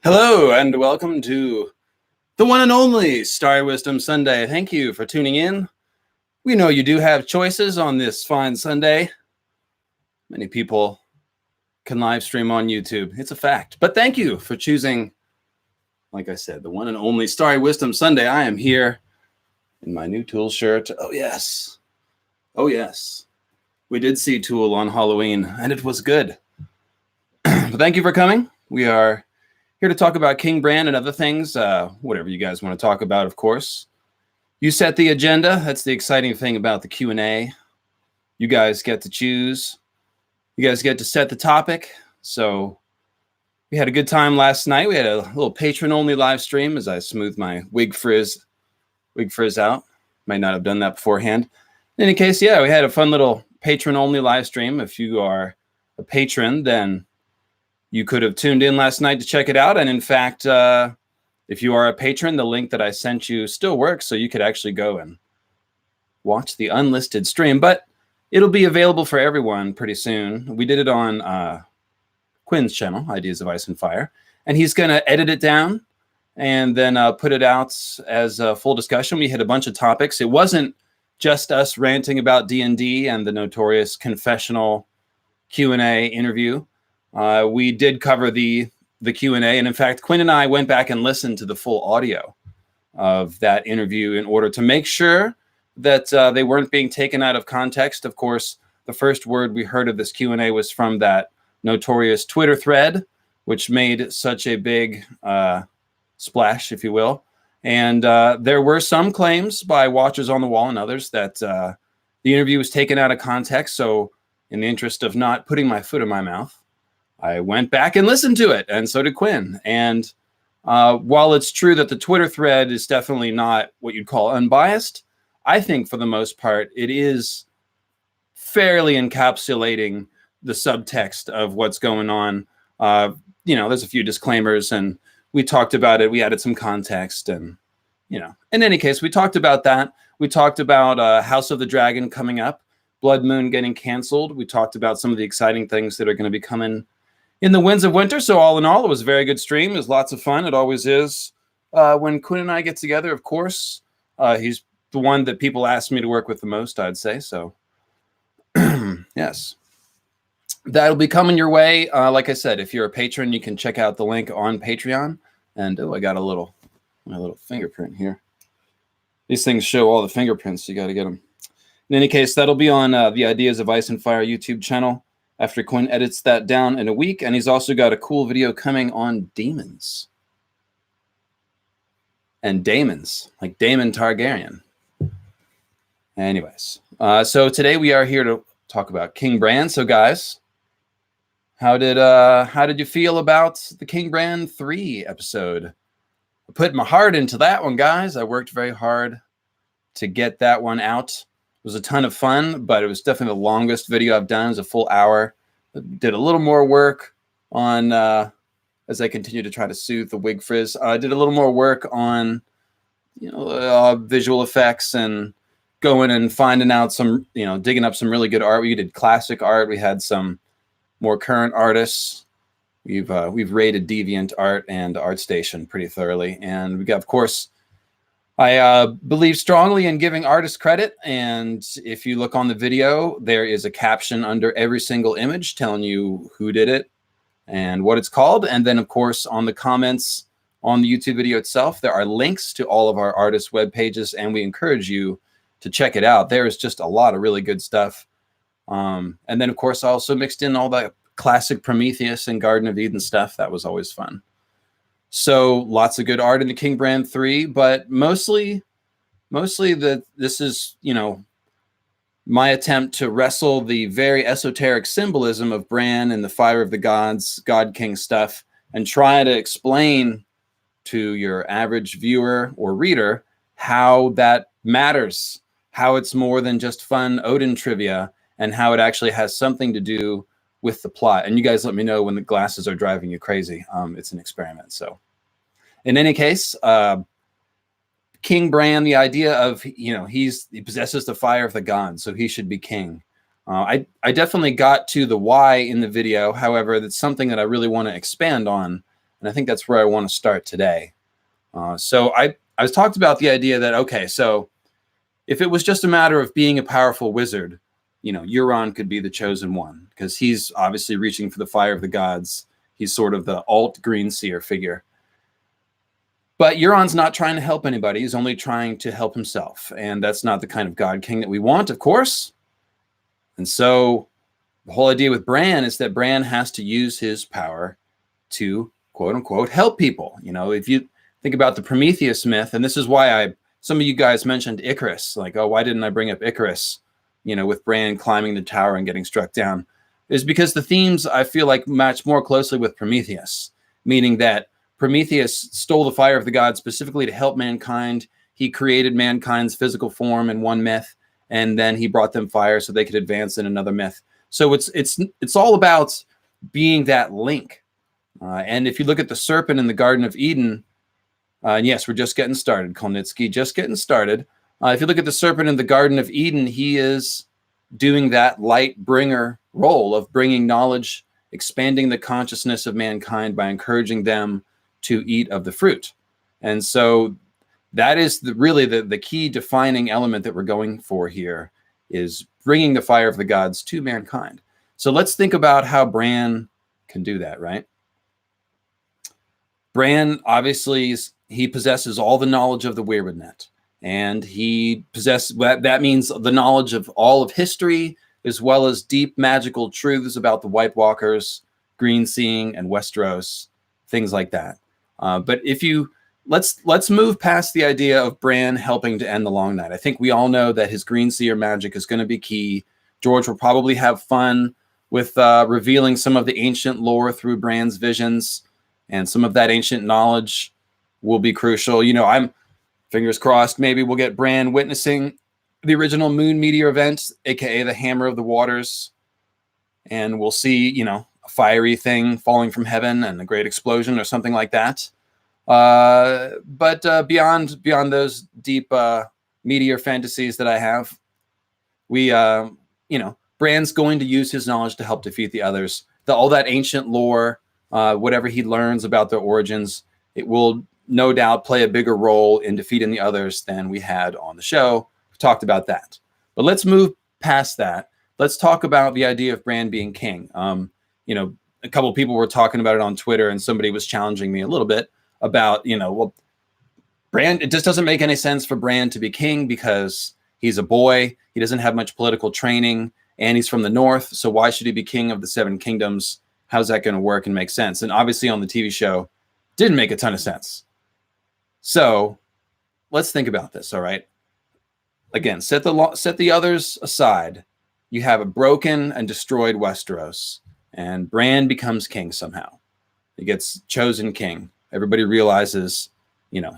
Hello and welcome to the one and only Star Wisdom Sunday. Thank you for tuning in. We know you do have choices on this fine Sunday. Many people can live stream on YouTube. It's a fact. But thank you for choosing, like I said, the one and only Star Wisdom Sunday. I am here in my new Tool shirt. Oh, yes. Oh, yes. We did see Tool on Halloween, and it was good. But thank you for coming. We are here to talk about King Bran and other things, whatever you guys want to talk about, of course. You set the agenda. That's the exciting thing about the Q&A. You guys get to choose. You guys get to set the topic. So we had a good time last night. We had a little patron-only live stream as I smoothed my wig frizz out. Might not have done that beforehand. In any case, yeah, we had a fun little patron-only live stream. If you are a patron, then you could have tuned in last night to check it out. And in fact, if you are a patron, the link that I sent you still works. So you could actually go and watch the unlisted stream. But it'll be available for everyone pretty soon. We did it on Quinn's channel, Ideas of Ice and Fire. And he's going to edit it down and then put it out as a full discussion. We hit a bunch of topics. It wasn't just us ranting about D&D and the notorious confessional Q&A interview. We did cover the Q&A, and in fact, Quinn and I went back and listened to the full audio of that interview in order to make sure that they weren't being taken out of context. Of course, the first word we heard of this Q&A was from that notorious Twitter thread, which made such a big splash, if you will. And there were some claims by Watchers on the Wall and others that the interview was taken out of context. So in the interest of not putting my foot in my mouth, I went back and listened to it, and so did Quinn. And while it's true that the Twitter thread is definitely not what you'd call unbiased, I think for the most part, it is fairly encapsulating the subtext of what's going on. There's a few disclaimers, and we talked about it. We added some context, and, in any case, we talked about that. We talked about House of the Dragon coming up, Blood Moon getting canceled. We talked about some of the exciting things that are going to be coming in the Winds of Winter. So all in all, it was a very good stream. It was lots of fun. It always is. When Quinn and I get together, of course, he's the one that people ask me to work with the most, I'd say. So, yes. That'll be coming your way. Like I said, if you're a patron, you can check out the link on Patreon. And, I got my little fingerprint here. These things show all the fingerprints. You got to get them. In any case, that'll be on the Ideas of Ice and Fire YouTube channel after Quinn edits that down in a week. And he's also got a cool video coming on demons. And daemons, like Daemon Targaryen. Anyways, so today we are here to talk about King Bran. So guys, how did you feel about the King Bran 3 episode? I put my heart into that one, guys. I worked very hard to get that one out. It was a ton of fun, but it was definitely the longest video I've done. It was a full hour. I did a little more work on, as I continue to try to soothe the wig frizz. I did a little more work on, visual effects and going and finding out some, digging up some really good art. We did classic art. We had some more current artists. We've rated Deviant Art and ArtStation pretty thoroughly. And we got, of course, I believe strongly in giving artists credit, and if you look on the video, there is a caption under every single image telling you who did it and what it's called. And then, of course, on the comments on the YouTube video itself, there are links to all of our artists' web pages, and we encourage you to check it out. There is just a lot of really good stuff. And then, of course, I also mixed in all the classic Prometheus and Garden of Eden stuff. That was always fun. So lots of good art in the King Bran 3, but mostly this is, my attempt to wrestle the very esoteric symbolism of Bran and the Fire of the Gods, God King stuff, and try to explain to your average viewer or reader how that matters, how it's more than just fun Odin trivia, and how it actually has something to do with the plot. And you guys let me know when the glasses are driving you crazy. It's an experiment. So in any case, King Bran, the idea of, he possesses the fire of the gods, so he should be king. I definitely got to the why in the video. However, that's something that I really want to expand on. And I think that's where I want to start today. So I was talked about the idea that, okay, so if it was just a matter of being a powerful wizard, Euron could be the chosen one because he's obviously reaching for the fire of the gods. He's sort of the alt green seer figure. But Euron's not trying to help anybody. He's only trying to help himself. And that's not the kind of God King that we want, of course. And so the whole idea with Bran is that Bran has to use his power to, quote unquote, help people. If you think about the Prometheus myth, and this is why some of you guys mentioned Icarus, like, oh, why didn't I bring up Icarus, with Bran climbing the tower and getting struck down, is because the themes, I feel like, match more closely with Prometheus, meaning that Prometheus stole the fire of the gods specifically to help mankind. He created mankind's physical form in one myth, and then he brought them fire so they could advance in another myth. So it's all about being that link. And if you look at the serpent in the Garden of Eden, and yes, we're just getting started, Kolnitsky, just getting started. If you look at the serpent in the Garden of Eden, he is doing that Lightbringer role of bringing knowledge, expanding the consciousness of mankind by encouraging them to eat of the fruit. And so that is really the key defining element that we're going for here, is bringing the fire of the gods to mankind. So let's think about how Bran can do that, right? Bran, obviously, he possesses all the knowledge of the Weirwood Net. And that means the knowledge of all of history, as well as deep magical truths about the White Walkers, Green Seeing, and Westeros, things like that. But let's move past the idea of Bran helping to end the Long Night. I think we all know that his Green Seer magic is going to be key. George will probably have fun with revealing some of the ancient lore through Bran's visions, and some of that ancient knowledge will be crucial. I'm fingers crossed, maybe we'll get Bran witnessing the original Moon Meteor event, aka the Hammer of the Waters, and we'll see, a fiery thing falling from heaven and a great explosion or something like that. But beyond those deep meteor fantasies that I have, Bran's going to use his knowledge to help defeat the others. All that ancient lore, whatever he learns about their origins, it will no doubt play a bigger role in defeating the others than we had on the show. We talked about that. But let's move past that. Let's talk about the idea of Bran being king. A couple of people were talking about it on Twitter, and somebody was challenging me a little bit about, Bran, it just doesn't make any sense for Bran to be king because he's a boy. He doesn't have much political training, and he's from the north. So why should he be king of the Seven Kingdoms? How's that going to work and make sense? And obviously on the TV show, didn't make a ton of sense. So let's think about this, all right? Again, set the others aside. You have a broken and destroyed Westeros, and Bran becomes king somehow. He gets chosen king. Everybody realizes,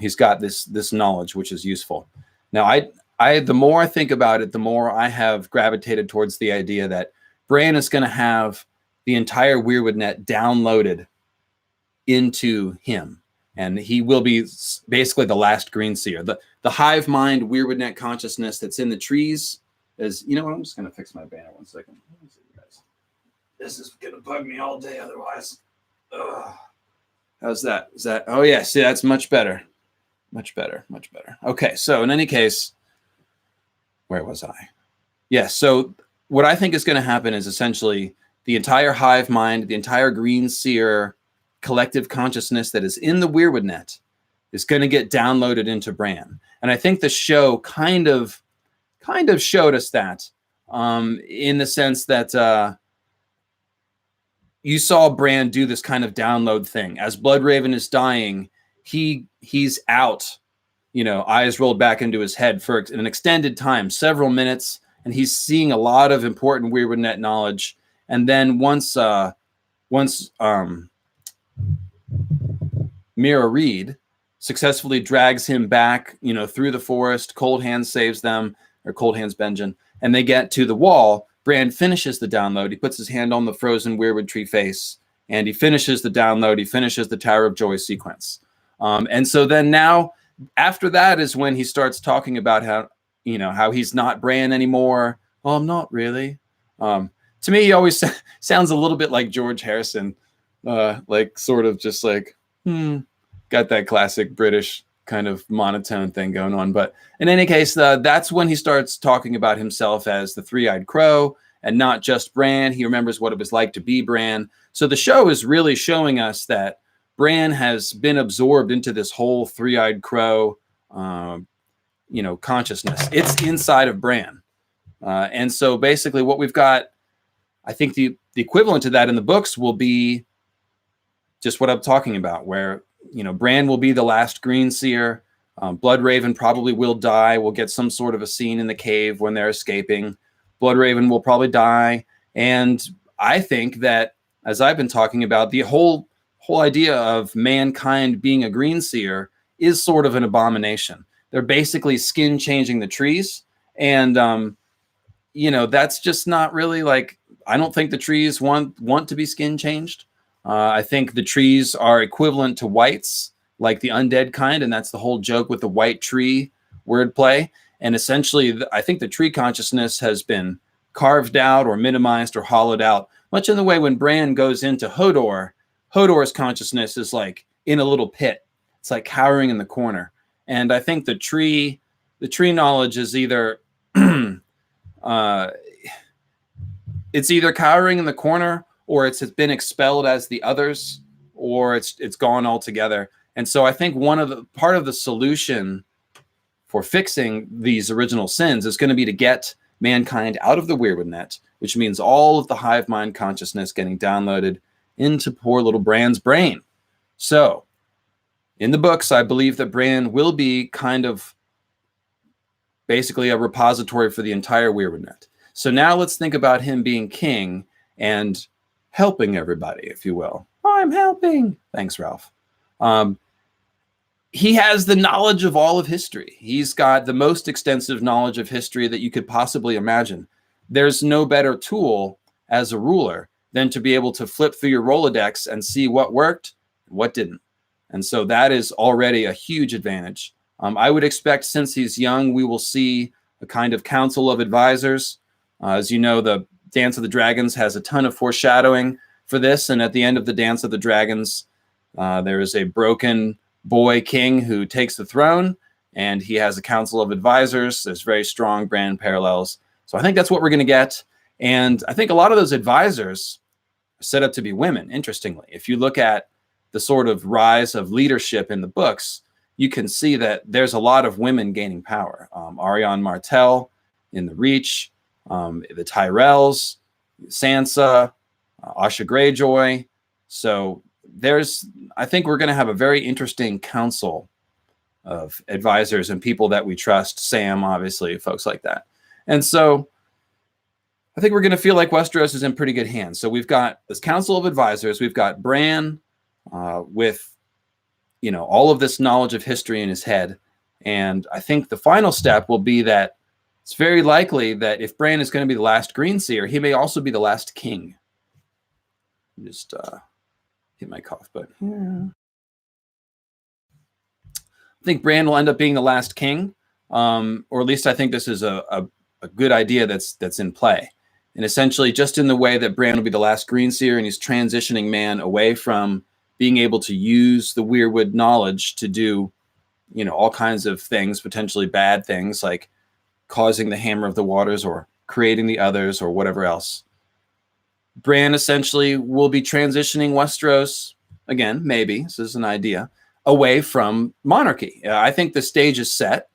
he's got this knowledge, which is useful. Now, the more I think about it, the more I have gravitated towards the idea that Bran is going to have the entire Weirwood Net downloaded into him. And he will be basically the last Green Seer. The hive mind Weirwood Net consciousness that's in the trees is, what, I'm just going to fix my banner 1 second. Let me see, guys. This is going to bug me all day otherwise. Ugh. How's that? Oh, yeah, see, that's much better. Much better, much better. Okay, so in any case, where was I? Yes, so what I think is going to happen is essentially the entire hive mind, the entire green seer collective consciousness that is in the Weirwood net is going to get downloaded into Bran. And I think the show kind of showed us that in the sense that you saw Bran do this kind of download thing. As Bloodraven is dying, he's out, eyes rolled back into his head for an extended time, several minutes, and he's seeing a lot of important Weirwood net knowledge. And then once Mira Reed successfully drags him back, through the forest, Cold Hands saves them, or Cold Hands Benjen, and they get to the wall. Bran finishes the download. He puts his hand on the frozen Weirwood tree face, and he finishes the download. He finishes the Tower of Joy sequence. And so then now, after that is when he starts talking about how he's not Bran anymore. Well, I'm not really. To me, he always sounds a little bit like George Harrison, like sort of just like, got that classic British kind of monotone thing going on. But in any case, that's when he starts talking about himself as the Three-Eyed Crow and not just Bran. He remembers what it was like to be Bran. So the show is really showing us that Bran has been absorbed into this whole Three-Eyed Crow, consciousness. It's inside of Bran. And so basically what we've got, I think the equivalent to that in the books will be just what I'm talking about, where Bran will be the last green seer. Bloodraven probably will die. We'll get some sort of a scene in the cave when they're escaping. Bloodraven will probably die. And I think that, as I've been talking about, the whole idea of mankind being a green seer is sort of an abomination. They're basically skin changing the trees. And, that's just not really like, I don't think the trees want to be skin changed. I think the trees are equivalent to whites, like the undead kind, and that's the whole joke with the white tree wordplay. And essentially, I think the tree consciousness has been carved out or minimized or hollowed out, much in the way when Bran goes into Hodor, Hodor's consciousness is like in a little pit. It's like cowering in the corner. And I think the tree knowledge is either it's either cowering in the corner, or it's been expelled as the others, or it's gone altogether. And so I think part of the solution for fixing these original sins is going to be to get mankind out of the Weirwood net, which means all of the hive mind consciousness getting downloaded into poor little Bran's brain. So in the books, I believe that Bran will be kind of basically a repository for the entire Weirwood net. So now let's think about him being king and helping everybody, if you will. I'm helping. Thanks, Ralph. He has the knowledge of all of history. He's got the most extensive knowledge of history that you could possibly imagine. There's no better tool as a ruler than to be able to flip through your Rolodex and see what worked and what didn't. And so that is already a huge advantage. I would expect, since he's young, we will see a kind of council of advisors. As you know, the Dance of the Dragons has a ton of foreshadowing for this. And at the end of the Dance of the Dragons, there is a broken boy king who takes the throne, and he has a council of advisors. There's very strong Bran parallels. So I think that's what we're going to get. And I think a lot of those advisors are set up to be women, interestingly. If you look at the sort of rise of leadership in the books, you can see that there's a lot of women gaining power. Arianne Martell in the Reach, the Tyrells, Sansa, Asha Greyjoy. So I think we're going to have a very interesting council of advisors and people that we trust. Sam, obviously, folks like that. And so I think we're going to feel like Westeros is in pretty good hands. So we've got this council of advisors. We've got Bran with, all of this knowledge of history in his head. And I think the final step will be that it's very likely that if Bran is going to be the last green seer, he may also be the last king. Just hit my cough, but yeah. I think Bran will end up being the last king, or at least I think this is a good idea that's in play. And essentially, just in the way that Bran will be the last green seer, and he's transitioning man away from being able to use the Weirwood knowledge to do all kinds of things, potentially bad things like causing the Hammer of the Waters or creating the Others or whatever else. Bran essentially will be transitioning Westeros, again, maybe, this is an idea, away from monarchy. I think the stage is set.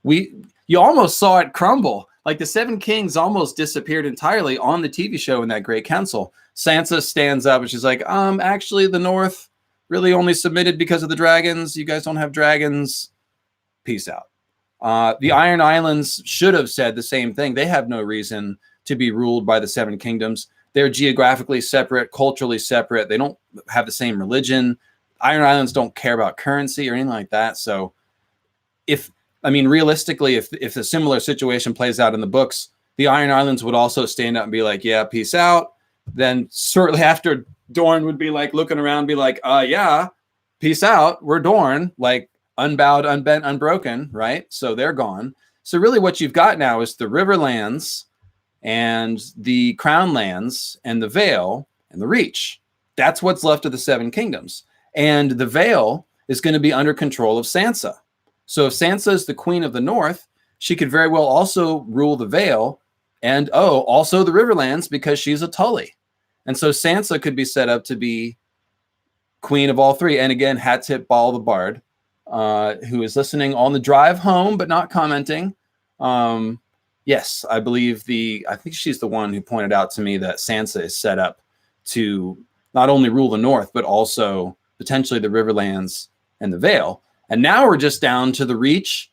You almost saw it crumble. Like the Seven Kings almost disappeared entirely on the TV show in that Great Council. Sansa stands up and she's like, actually the North really only submitted because of the dragons. You guys don't have dragons. Peace out. The Iron Islands should have said the same thing. They have no reason to be ruled by the Seven Kingdoms. They're geographically separate, culturally separate. They don't have the same religion. Iron Islands don't care about currency or anything like that. So realistically, if a similar situation plays out in the books, the Iron Islands would also stand up and be like, yeah, peace out. Then shortly after, Dorne would be like looking around, be like, yeah, peace out. We're Dorne, like unbowed, unbent, unbroken, right? So they're gone. So really what you've got now is the Riverlands and the Crown Lands and the Vale and the Reach. That's what's left of the Seven Kingdoms. And the Vale is going to be under control of Sansa. So if Sansa is the queen of the North, she could very well also rule the Vale and, also the Riverlands because she's a Tully. And so Sansa could be set up to be queen of all three. And again, hat tip Ball the Bard, who is listening on the drive home but not commenting. Yes, I think she's the one who pointed out to me that Sansa is set up to not only rule the North, but also potentially the Riverlands and the Vale. And now we're just down to the Reach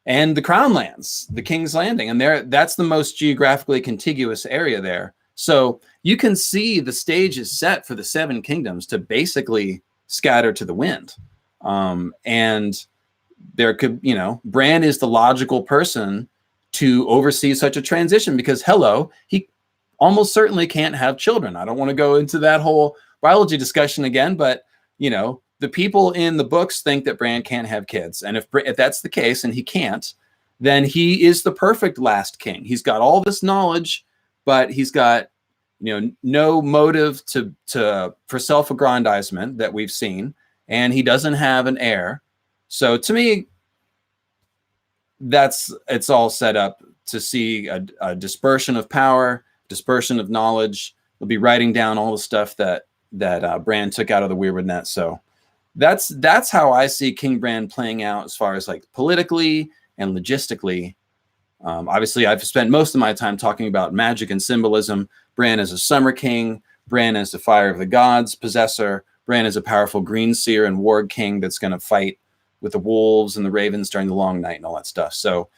and the Crown Lands, the King's Landing. And that's the most geographically contiguous area there. So you can see the stage is set for the Seven Kingdoms to basically scatter to the wind. And there could, Bran is the logical person to oversee such a transition because, he almost certainly can't have children. I don't want to go into that whole biology discussion again, but, the people in the books think that Bran can't have kids. And if that's the case and he can't, then he is the perfect last king. He's got all this knowledge, but he's got, no motive for self-aggrandizement that we've seen. And he doesn't have an heir. So to me, it's all set up to see a dispersion of power, dispersion of knowledge. They'll be writing down all the stuff that Bran took out of the Weirwood Net. So that's how I see King Bran playing out as far as like politically and logistically. Obviously, I've spent most of my time talking about magic and symbolism. Bran is a Summer King. Bran is the Fire of the Gods possessor. Bran is a powerful Green Seer and Warg King that's going to fight with the wolves and the ravens during the long night and all that stuff. So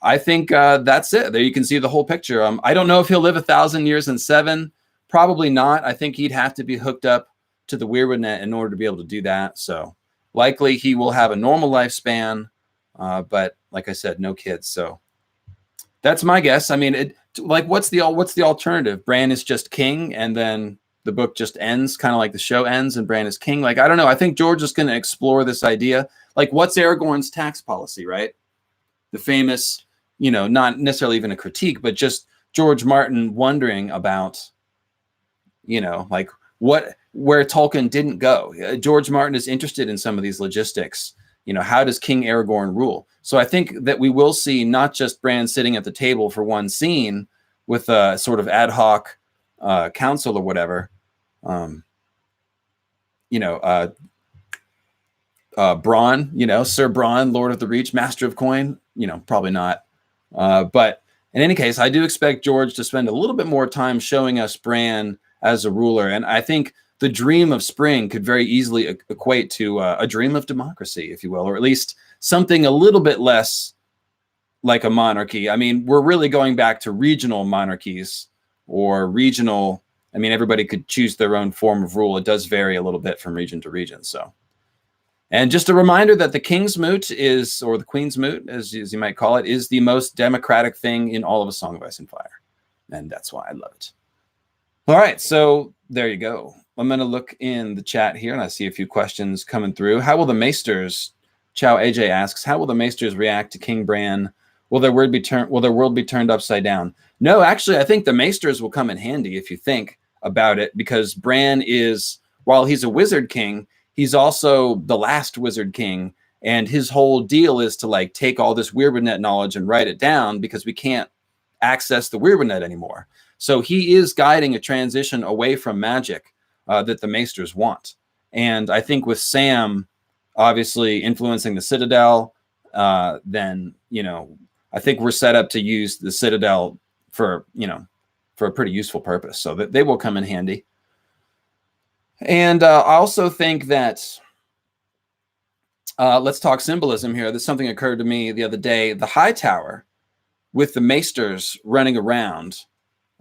I think that's it. There you can see the whole picture. I don't know if he'll live 1,000 years and 7. Probably not. I think he'd have to be hooked up to the Weirwood Net in order to be able to do that. So likely he will have a normal lifespan, but like I said, no kids. So that's my guess. I mean, what's the alternative? Bran is just king, and then the book just ends, kind of like the show ends, and Bran is king. Like, I don't know. I think George is going to explore this idea. Like, what's Aragorn's tax policy, right? The famous, not necessarily even a critique, but just George Martin wondering about, where Tolkien didn't go. George Martin is interested in some of these logistics. How does King Aragorn rule? So I think that we will see not just Bran sitting at the table for one scene with a sort of ad hoc council or whatever. Bronn, Sir Bronn, Lord of the Reach, Master of Coin, probably not. But in any case, I do expect George to spend a little bit more time showing us Bran as a ruler. And I think the dream of spring could very easily equate to a dream of democracy, if you will, or at least something a little bit less like a monarchy. I mean, we're really going back to regional monarchies or regional. I mean, everybody could choose their own form of rule. It does vary a little bit from region to region. So, and just a reminder that the King's Moot is, or the Queen's Moot, as you might call it, is the most democratic thing in all of A Song of Ice and Fire. And that's why I love it. All right, so there you go. I'm going to look in the chat here, and I see a few questions coming through. How will the maesters, Chow AJ asks, how will the maesters react to King Bran? Will their world be turned upside down? No, actually, I think the maesters will come in handy if you think about it, because Bran is, while he's a wizard king, he's also the last wizard king, And his whole deal is to like take all this Weirwood Net knowledge and write it down because we can't access the Weirwood Net anymore. So he is guiding a transition away from magic that the maesters want. And I think with Sam obviously influencing the Citadel, then, you know, I think we're set up to use the Citadel for, you know, for a pretty useful purpose. So that they will come in handy. And I also think that let's talk symbolism here. There's something occurred to me the other day. The High Tower with the maesters running around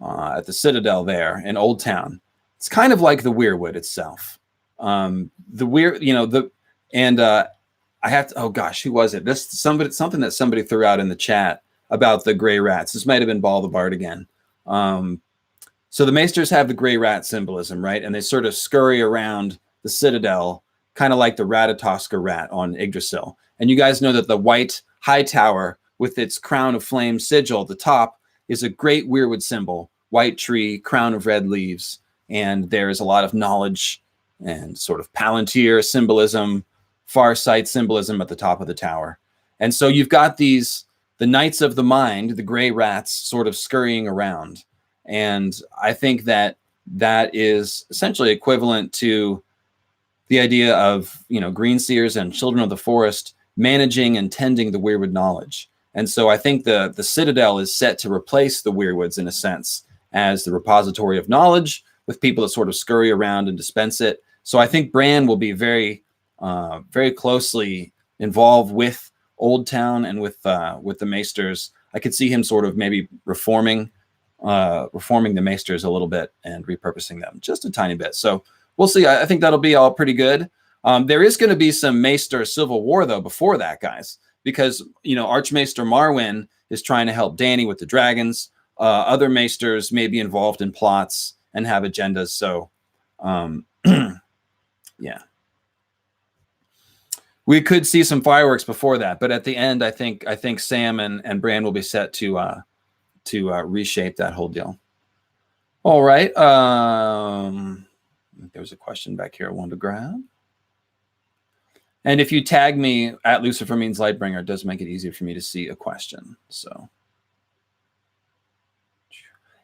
at the Citadel there in Old Town. It's kind of like the Weirwood itself. The weird, you know, the, and I have to, oh gosh, who was it? This something that somebody threw out in the chat about the gray rats. This might have been Ball the Bard again. So the maesters have the gray rat symbolism, right? And they sort of scurry around the Citadel, kind of like the Ratatoska rat on Yggdrasil. And you guys know that the white High Tower with its crown of flame sigil at the top is a great Weirwood symbol, white tree, crown of red leaves. And there's a lot of knowledge and sort of Palantir symbolism, far sight symbolism at the top of the tower. And so you've got these, the Knights of the Mind, the gray rats sort of scurrying around. And I think that that is essentially equivalent to the idea of, you know, green seers and children of the forest managing and tending the Weirwood knowledge. And so I think the Citadel is set to replace the Weirwoods in a sense as the repository of knowledge with people that sort of scurry around and dispense it. So I think Bran will be very, very closely involved with Old Town and with the maesters. I could see him sort of maybe reforming the maesters a little bit and repurposing them just a tiny bit. So we'll see. I think that'll be all pretty good. There is going to be some maester civil war though before that, guys, because, you know, Archmaester Marwyn is trying to help Dany with the dragons. Other maesters may be involved in plots and have agendas. So, yeah, we could see some fireworks before that. But at the end, I think Sam and Bran will be set to reshape that whole deal. All right. There was a question back here I wanted to grab. And if you tag me at Lucifer Means Lightbringer, it does make it easier for me to see a question. So,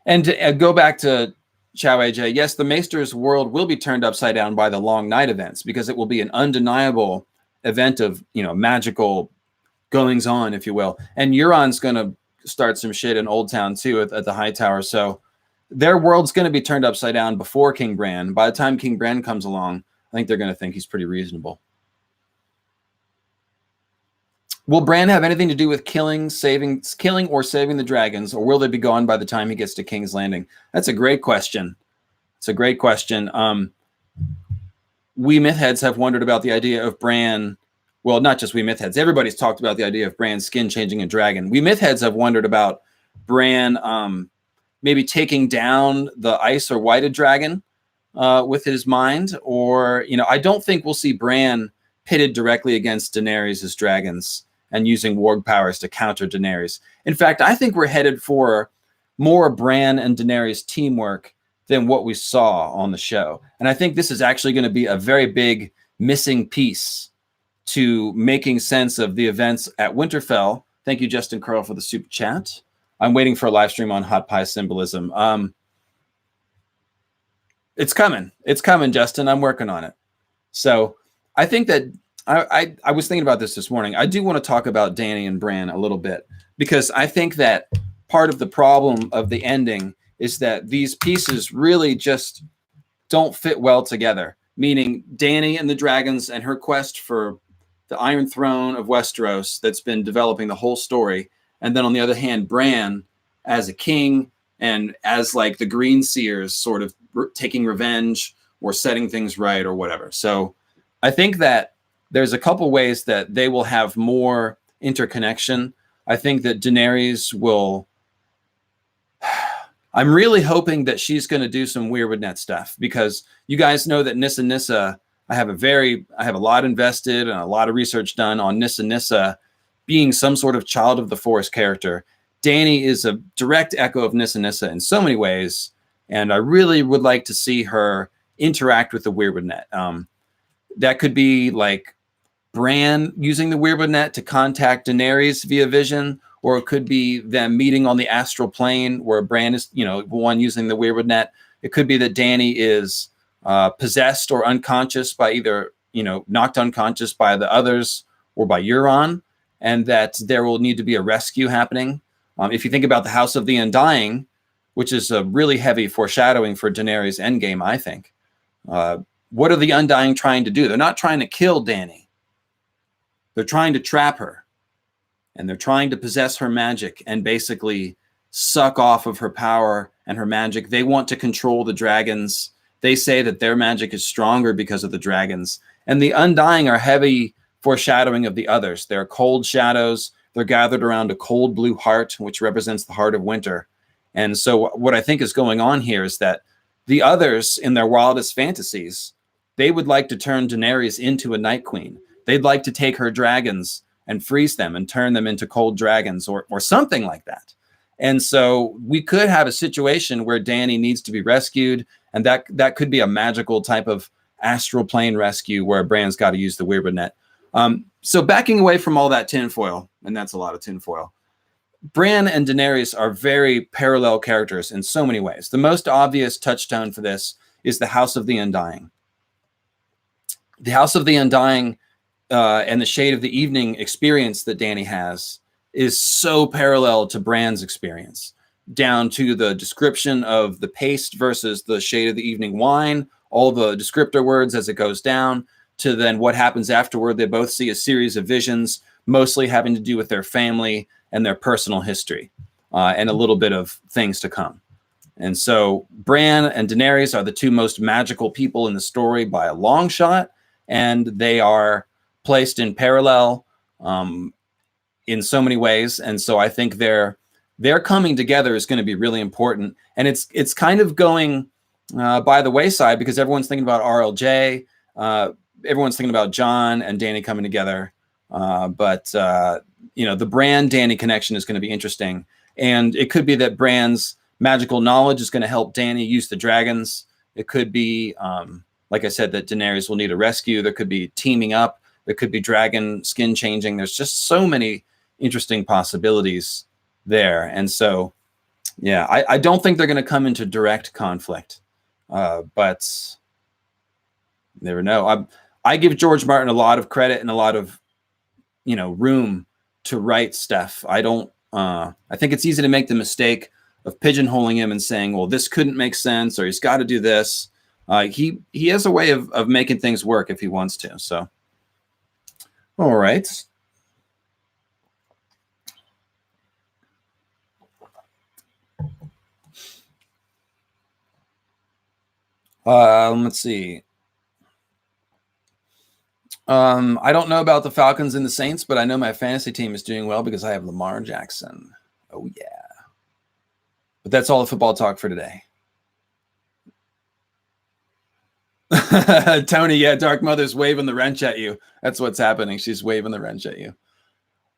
and to go back to Chow AJ, yes, the Maester's world will be turned upside down by the Long Night events because it will be an undeniable event of, you know, magical goings on, if you will. And Euron's going to start some shit in Old Town too at the High Tower. So their world's going to be turned upside down before King Bran. By the time King Bran comes along, I think they're going to think he's pretty reasonable. Will Bran have anything to do with killing or saving the dragons, or will they be gone by the time he gets to King's Landing? That's a great question. It's a great question. We mythheads have wondered about the idea of Bran. Well, not just we mythheads. Everybody's talked about the idea of Bran's skin changing a dragon. We mythheads have wondered about Bran maybe taking down the ice or whited dragon with his mind. Or, you know, I don't think we'll see Bran pitted directly against Daenerys' dragons and using warg powers to counter Daenerys. In fact, I think we're headed for more Bran and Daenerys teamwork than what we saw on the show. And I think this is actually going to be a very big missing piece to making sense of the events at Winterfell. Thank you, Justin Curl, for the super chat. I'm waiting for a live stream on hot pie symbolism. It's coming. It's coming, Justin. I'm working on it. So I think that I was thinking about this morning. I do want to talk about Dany and Bran a little bit because I think that part of the problem of the ending is that these pieces really just don't fit well together. Meaning Dany and the dragons and her quest for the Iron Throne of Westeros that's been developing the whole story. And then on the other hand, Bran as a king and as like the Green Seers sort of taking revenge or setting things right or whatever. So I think that there's a couple ways that they will have more interconnection. I think that Daenerys will... I'm really hoping that she's going to do some Weirwood Net stuff because you guys know that Nissa, I have a lot invested and a lot of research done on Nissa being some sort of child of the forest character. Dany is a direct echo of Nissa in so many ways, and I really would like to see her interact with the Weirwood Net. That could be like Bran using the weirwood net to contact Daenerys via vision, or it could be them meeting on the astral plane where Bran is, one using the weirwood net. It could be that Dany is possessed or unconscious by either, knocked unconscious by the others or by Euron, and that there will need to be a rescue happening. If you think about the House of the Undying, which is a really heavy foreshadowing for Daenerys' endgame, I think. What are the Undying trying to do? They're not trying to kill Dany. They're trying to trap her. And they're trying to possess her magic and basically suck off of her power and her magic. They want to control the dragons. They say that their magic is stronger because of the dragons. And the Undying are heavy foreshadowing of the others. They're cold shadows. They're gathered around a cold blue heart, which represents the heart of winter. And so what I think is going on here is that the others, in their wildest fantasies, they would like to turn Daenerys into a Night Queen. They'd like to take her dragons and freeze them and turn them into cold dragons or something like that. And so we could have a situation where Dany needs to be rescued, and that could be a magical type of astral plane rescue where Bran's got to use the weirwood net. So backing away from all that tinfoil, and that's a lot of tinfoil, Bran and Daenerys are very parallel characters in so many ways. The most obvious touchstone for this is the House of the Undying. The House of the Undying and the Shade of the Evening experience that Dany has is so parallel to Bran's experience, down to the description of the paste versus the Shade of the Evening wine, all the descriptor words as it goes down, to then what happens afterward. They both see a series of visions, mostly having to do with their family and their personal history, and a little bit of things to come. And so Bran and Daenerys are the two most magical people in the story by a long shot, and they are placed in parallel in so many ways. And so I think their coming together is going to be really important. And it's kind of going by the wayside because everyone's thinking about RLJ. Everyone's thinking about Jon and Dany coming together. But the Bran-Dany connection is going to be interesting. And it could be that Bran's magical knowledge is going to help Dany use the dragons. It could be, like I said, that Daenerys will need a rescue. There could be teaming up. There could be dragon skin changing. There's just so many interesting possibilities there. And so, yeah, I don't think they're going to come into direct conflict. But you never know. I give George Martin a lot of credit and a lot of, room to write stuff. I think it's easy to make the mistake of pigeonholing him and saying, well, this couldn't make sense, or he's got to do this. He has a way of making things work if he wants to. So, all right. Let's see. I don't know about the Falcons and the Saints, but I know my fantasy team is doing well because I have Lamar Jackson. Oh, yeah. But that's all the football talk for today. Tony, yeah, Dark Mother's waving the wrench at you. That's what's happening. She's waving the wrench at you.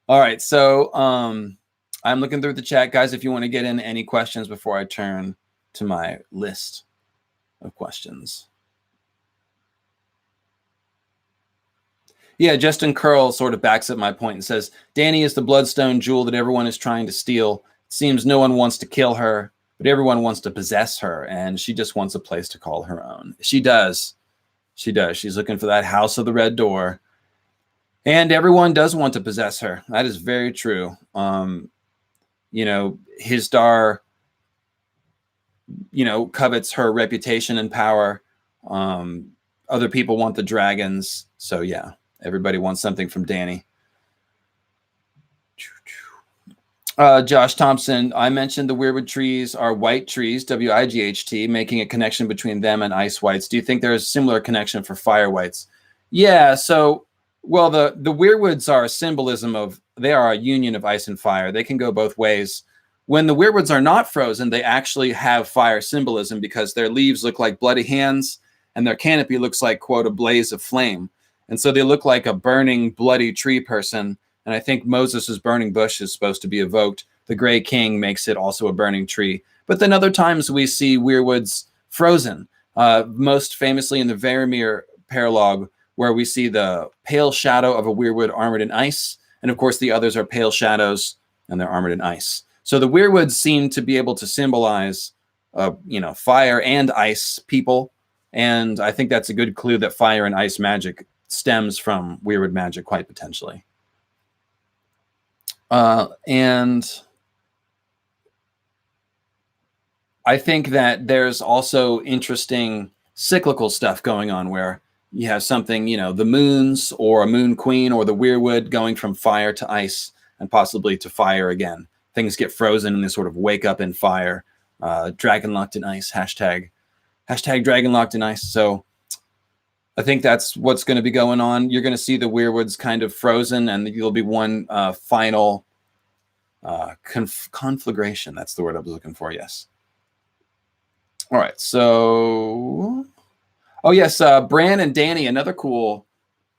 All right, so I'm looking through the chat. Guys, if you want to get in any questions before I turn to my list of questions. Yeah, Justin Curl sort of backs up my point and says, Dany is the bloodstone jewel that everyone is trying to steal. It seems no one wants to kill her, but everyone wants to possess her, and she just wants a place to call her own. She does. She does. She's looking for that house of the red door. And everyone does want to possess her. That is very true. Hizdar, covets her reputation and power. Other people want the dragons. So, yeah. Everybody wants something from Dany. Josh Thompson, I mentioned the weirwood trees are white trees, W-I-G-H-T, making a connection between them and ice whites. Do you think there's a similar connection for fire whites? Yeah, so, well, the weirwoods are a symbolism of, they are a union of ice and fire. They can go both ways. When the weirwoods are not frozen, they actually have fire symbolism because their leaves look like bloody hands and their canopy looks like, quote, a blaze of flame. And so they look like a burning, bloody tree person. And I think Moses' burning bush is supposed to be evoked. The Grey King makes it also a burning tree. But then other times we see weirwoods frozen. Most famously in the Varamir paralogue, where we see the pale shadow of a weirwood armored in ice. And of course, the others are pale shadows and they're armored in ice. So the weirwoods seem to be able to symbolize, fire and ice people. And I think that's a good clue that fire and ice magic stems from weirwood magic quite potentially. And I think that there's also interesting cyclical stuff going on where you have something, the moons or a moon queen or the weirwood going from fire to ice and possibly to fire again. Things get frozen and they sort of wake up in fire. Dragon locked in ice, hashtag dragon locked in ice. So I think that's what's going to be going on. You're going to see the weirwoods kind of frozen and there'll be one final conflagration. That's the word I was looking for. Yes. All right. So, yes, Bran and Dany, another cool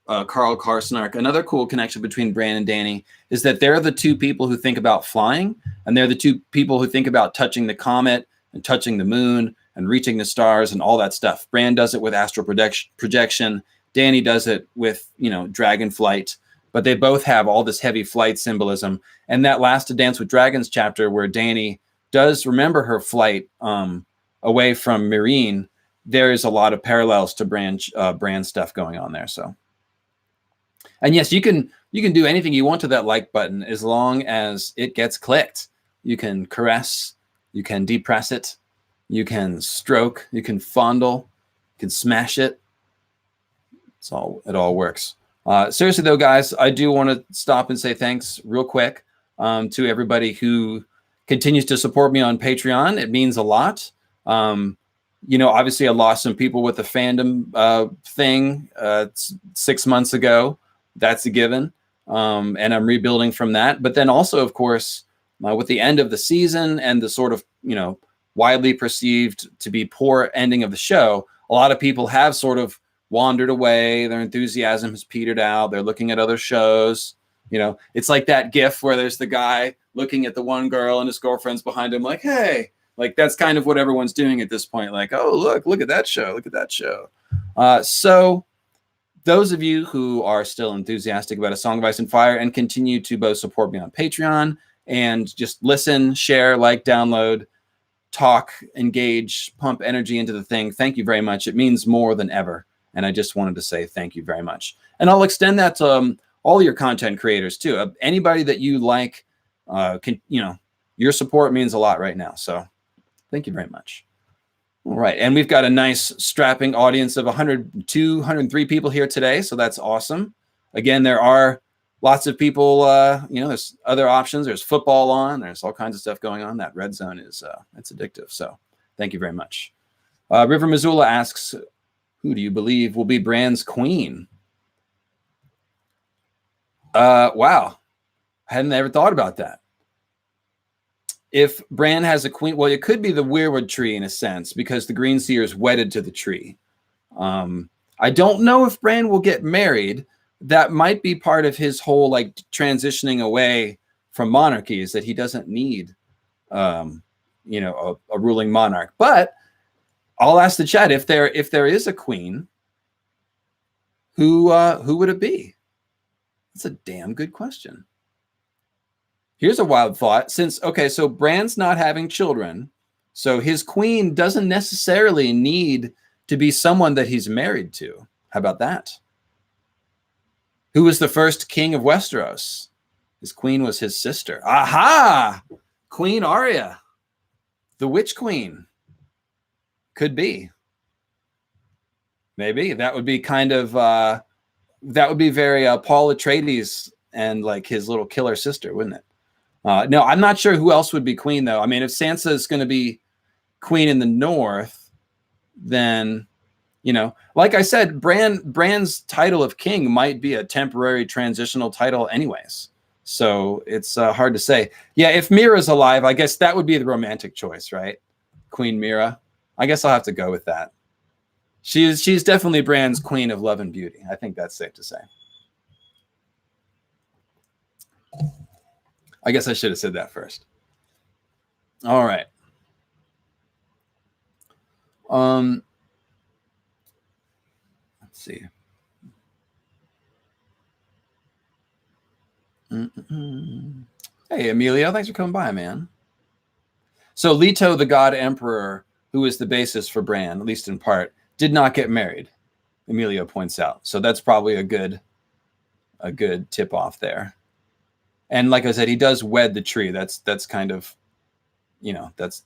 Carl Karsnark, another cool connection between Bran and Dany is that they're the two people who think about flying, and they're the two people who think about touching the comet and touching the moon and reaching the stars and all that stuff. Bran does it with astral projection. Dany does it with, dragon flight, but they both have all this heavy flight symbolism. And that last To Dance with Dragons chapter where Dany does remember her flight away from Meereen, there's a lot of parallels to Bran stuff going on there. So, and yes, you can do anything you want to that like button as long as it gets clicked. You can caress, you can depress it, you can stroke, you can fondle, you can smash it. It all works. Seriously though, guys, I do want to stop and say thanks real quick to everybody who continues to support me on Patreon. It means a lot. Obviously I lost some people with the fandom thing 6 months ago. That's a given. And I'm rebuilding from that. But then also, of course, with the end of the season and the sort of, widely perceived to be poor ending of the show, a lot of people have sort of wandered away. Their enthusiasm has petered out. They're looking at other shows. It's like that GIF where there's the guy looking at the one girl and his girlfriend's behind him like, hey, like that's kind of what everyone's doing at this point. Like, oh, look at that show. Look at that show. So those of you who are still enthusiastic about A Song of Ice and Fire and continue to both support me on Patreon and just listen, share, like, download, talk, engage, pump energy into the thing, thank you very much. It means more than ever. And I just wanted to say thank you very much. And I'll extend that to all your content creators too. Anybody that you like, your support means a lot right now. So thank you very much. All right. And we've got a nice strapping audience of 102, 103 people here today. So that's awesome. Again, there are lots of people, there's other options. There's football on. There's all kinds of stuff going on. That red zone is it's addictive. So thank you very much. River Missoula asks, who do you believe will be Bran's queen? Wow. I hadn't ever thought about that. If Bran has a queen, well, it could be the weirwood tree in a sense, because the green seer is wedded to the tree. I don't know if Bran will get married. That might be part of his whole like transitioning away from monarchies, that he doesn't need, a ruling monarch. But I'll ask the chat, if there is a queen, who would it be? That's a damn good question. Here's a wild thought. So Bran's not having children, so his queen doesn't necessarily need to be someone that he's married to. How about that? Who was the first king of Westeros? His queen was his sister. Aha! Queen Arya. The Witch Queen. Could be. Maybe. That would be kind of, that would be very Paul Atreides and like his little killer sister, wouldn't it? No, I'm not sure who else would be queen, though. I mean, if Sansa is going to be queen in the north, then, like I said, Bran's title of king might be a temporary transitional title anyways. So it's hard to say. Yeah, if Mira's alive, I guess that would be the romantic choice, right? Queen Mira. I guess I'll have to go with that. She's definitely Bran's queen of love and beauty. I think that's safe to say. I guess I should have said that first. All right. Let's see. Hey, Emilio, thanks for coming by, man. So Leto, the God Emperor, who is the basis for Bran, at least in part, did not get married, Emilio points out. So that's probably a good tip off there. And like I said, he does wed the tree. That's kind of, that's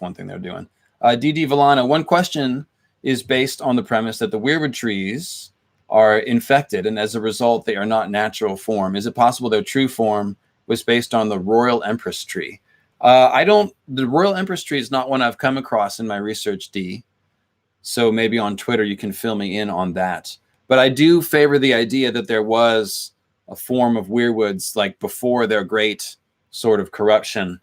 one thing they're doing. DD Villano, one question is based on the premise that the weirwood trees are infected, and as a result, they are not natural form. Is it possible their true form was based on the Royal Empress tree? The Royal Empress tree is not one I've come across in my research, D. So maybe on Twitter you can fill me in on that. But I do favor the idea that there was a form of weirwoods like before their great sort of corruption.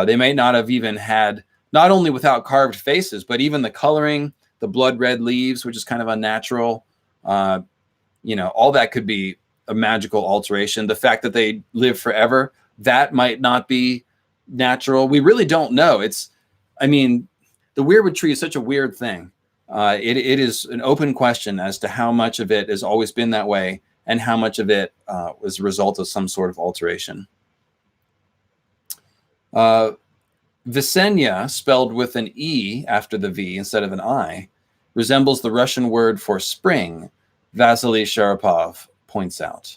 They may not have even had, not only without carved faces, but even the coloring, the blood red leaves, which is kind of unnatural. All that could be a magical alteration. The fact that they live forever, that might not be natural. We really don't know. The weirwood tree is such a weird thing. It is an open question as to how much of it has always been that way and how much of it was a result of some sort of alteration. Visenya, spelled with an E after the V instead of an I, resembles the Russian word for spring, Vasily Sharapov points out.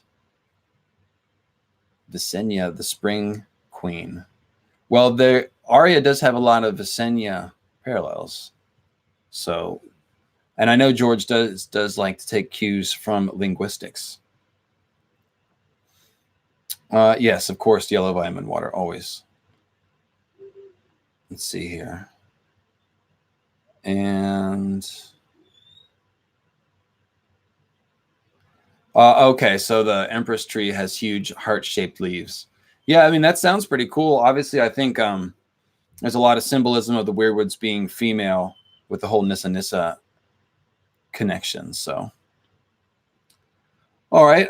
Visenya, the spring queen. Well, Arya does have a lot of Visenya parallels. So, and I know George does like to take cues from linguistics. Yes, of course, yellow vitamin water, always. Let's see here. And okay, so the Empress tree has huge heart-shaped leaves. Yeah, I mean, that sounds pretty cool. Obviously, I think there's a lot of symbolism of the weirwoods being female with the whole Nissa Nissa connection. So, all right,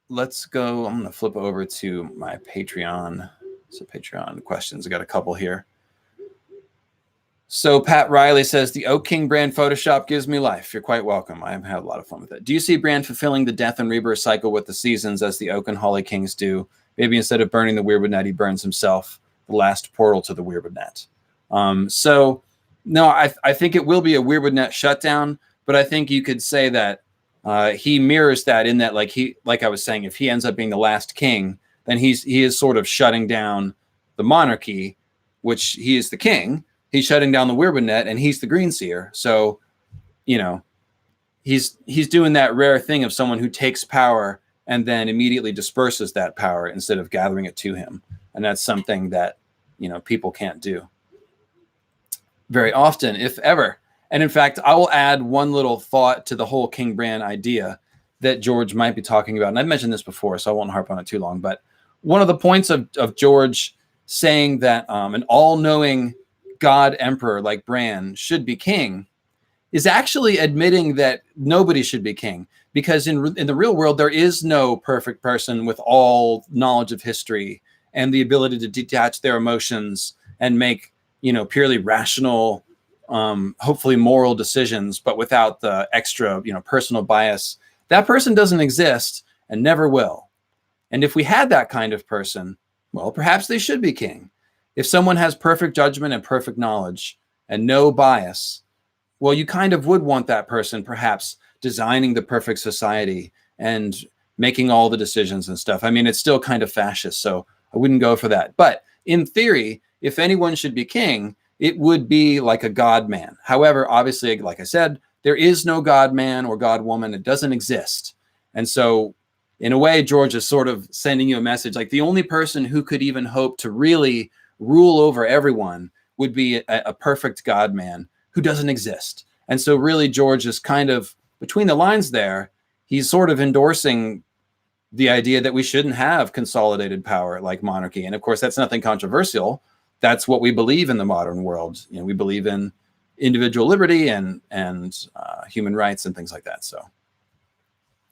let's go. I'm going to flip over to my Patreon. So Patreon questions. I got a couple here. So Pat Riley says, the Oak King Bran Photoshop gives me life. You're quite welcome. I've had a lot of fun with it. Do you see Bran fulfilling the death and rebirth cycle with the seasons as the Oak and Holly Kings do? Maybe instead of burning the weirwood net, he burns himself, the last portal to the weirwood net. So no, I think it will be a weirwood net shutdown, but I think you could say that he mirrors that in that, like I was saying, if he ends up being the last king, then he is sort of shutting down the monarchy, which he is the king. He's shutting down the weirwood net, and he's the green seer. So, he's doing that rare thing of someone who takes power and then immediately disperses that power instead of gathering it to him. And that's something that, people can't do very often, if ever. And in fact, I will add one little thought to the whole King Bran idea that George might be talking about. And I've mentioned this before, so I won't harp on it too long. But one of the points of George saying that an all-knowing God emperor like Bran should be king is actually admitting that nobody should be king, because in the real world there is no perfect person with all knowledge of history and the ability to detach their emotions and make purely rational, hopefully moral decisions, but without the extra personal bias. That person doesn't exist and never will. And if we had that kind of person, well, perhaps they should be king. If someone has perfect judgment and perfect knowledge and no bias, well, you kind of would want that person perhaps designing the perfect society and making all the decisions and stuff. I mean, it's still kind of fascist, so I wouldn't go for that. But in theory, if anyone should be king, it would be like a god man. However, obviously, like I said, there is no god man or god woman. It doesn't exist. And so in a way, George is sort of sending you a message like the only person who could even hope to really rule over everyone would be a perfect God man who doesn't exist. And so really George is kind of between the lines there. He's sort of endorsing the idea that we shouldn't have consolidated power like monarchy. And of course, that's nothing controversial. That's what we believe in the modern world. We believe in individual liberty and human rights and things like that. So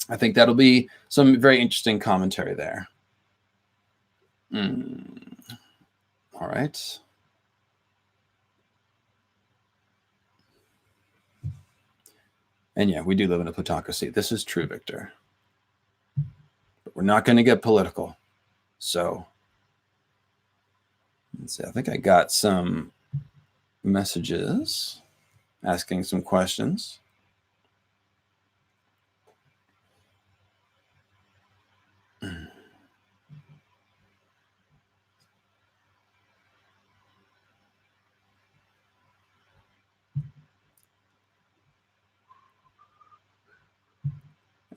I think that'll be some very interesting commentary there. All right. And yeah, we do live in a plutocracy. This is true, Victor. we're not going to get political. So let's see. I think I got some messages asking some questions.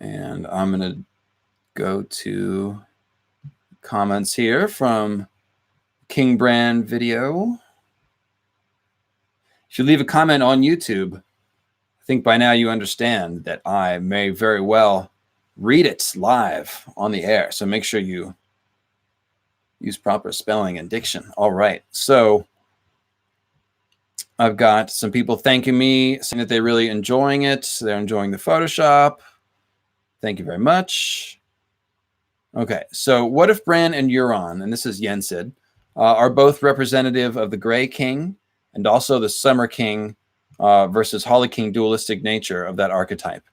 And I'm going to go to comments here from King Bran video. If you leave a comment on YouTube, I think by now you understand that I may very well read it live on the air. So make sure you use proper spelling and diction. All right. So I've got some people thanking me, saying that they're really enjoying it. They're enjoying the Photoshop. Thank you very much. Okay, so what if Bran and Euron, and this is Yensid, are both representative of the Grey King and also the Summer King versus Holly King dualistic nature of that archetype?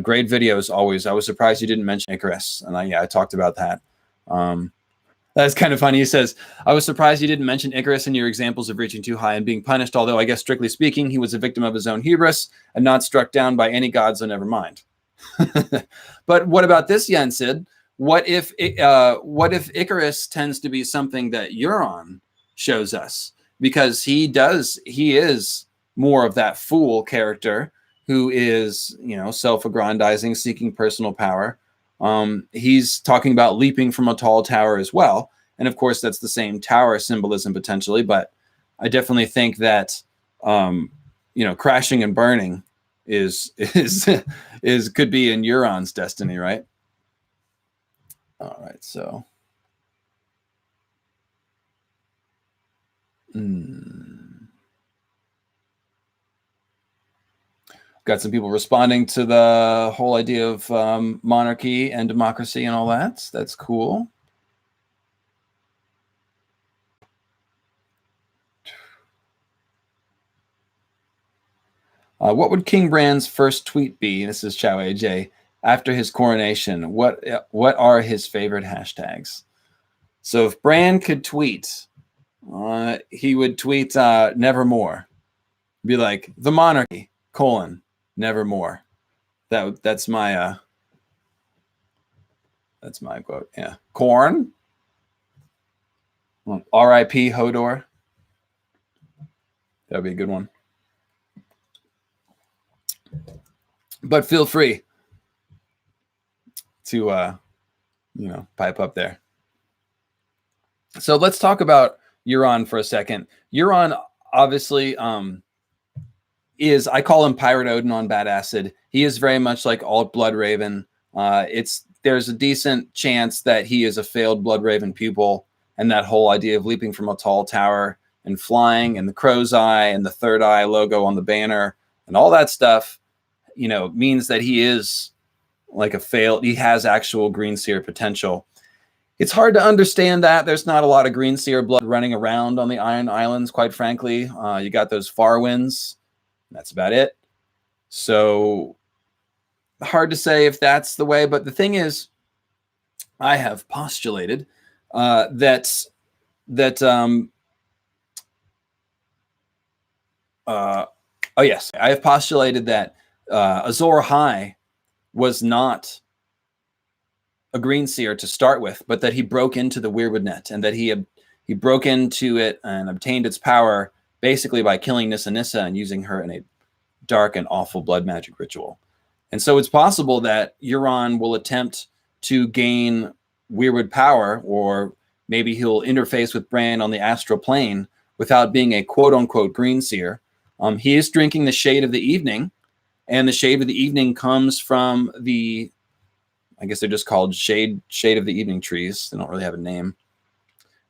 Great videos always. I was surprised you didn't mention Icarus, and I talked about that. That's kind of funny. He says, I was surprised you didn't mention Icarus in your examples of reaching too high and being punished, although I guess strictly speaking, he was a victim of his own hubris and not struck down by any god, so never mind. But what about this, Yensid? What if Icarus tends to be something that Euron shows us? Because he is more of that fool character who is, self-aggrandizing, seeking personal power. He's talking about leaping from a tall tower as well. And of course, that's the same tower symbolism potentially. But I definitely think that, crashing and burning is could be in Euron's destiny, right? All right, so got some people responding to the whole idea of monarchy and democracy and all that. That's cool. What would King Bran's first tweet be? This is Chow AJ. After his coronation, what are his favorite hashtags? So if Bran could tweet, he would tweet nevermore. Be like, the monarchy, nevermore. That's my quote. Yeah. Corn. R.I.P. Hodor. That'd be a good one. But feel free to pipe up there. So let's talk about Euron for a second. Euron obviously is, I call him Pirate Odin on Bad Acid. He is very much like Alt Blood Raven. There's a decent chance that he is a failed Blood Raven pupil, and that whole idea of leaping from a tall tower and flying and the crow's eye and the third eye logo on the banner and all that stuff, means that he is like he has actual Green Seer potential. It's hard to understand that. There's not a lot of Green Seer blood running around on the Iron Islands, quite frankly. You got those far winds. That's about it. So hard to say if that's the way. But the thing is, I have postulated that I have postulated that Azor Ahai was not a Green Seer to start with, but that he broke into the Weirwood Net, and that he broke into it and obtained its power basically by killing Nissa Nissa and using her in a dark and awful blood magic ritual. And so it's possible that Euron will attempt to gain Weirwood power, or maybe he'll interface with Bran on the astral plane without being a quote-unquote Green Seer. He is drinking the Shade of the Evening, and the Shade of the Evening comes from I guess they're just called Shade of the Evening trees. They don't really have a name.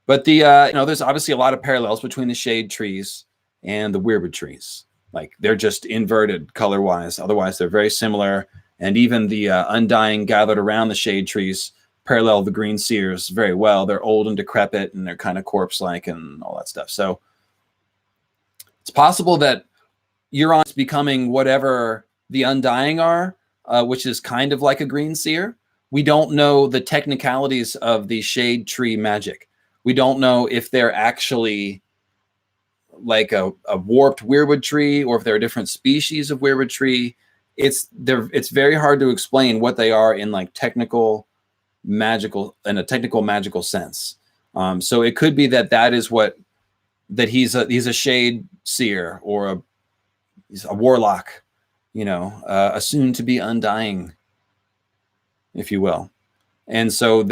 But there's obviously a lot of parallels between the Shade trees and the Weirwood trees. Like, they're just inverted color-wise. Otherwise, they're very similar. And even the Undying gathered around the Shade trees parallel the Green Seers very well. They're old and decrepit, and they're kind of corpse-like and all that stuff. So it's possible that Euron is becoming whatever the Undying are, which is kind of like a Green Seer, we don't know the technicalities of the shade tree magic. We don't know if they're actually like a warped weirwood tree, or if they're a different species of weirwood tree. It's very hard to explain what they are in like technical magical sense. So it could be that is what, that he's a shade seer, or he's a warlock, a soon to be undying, if you will. And so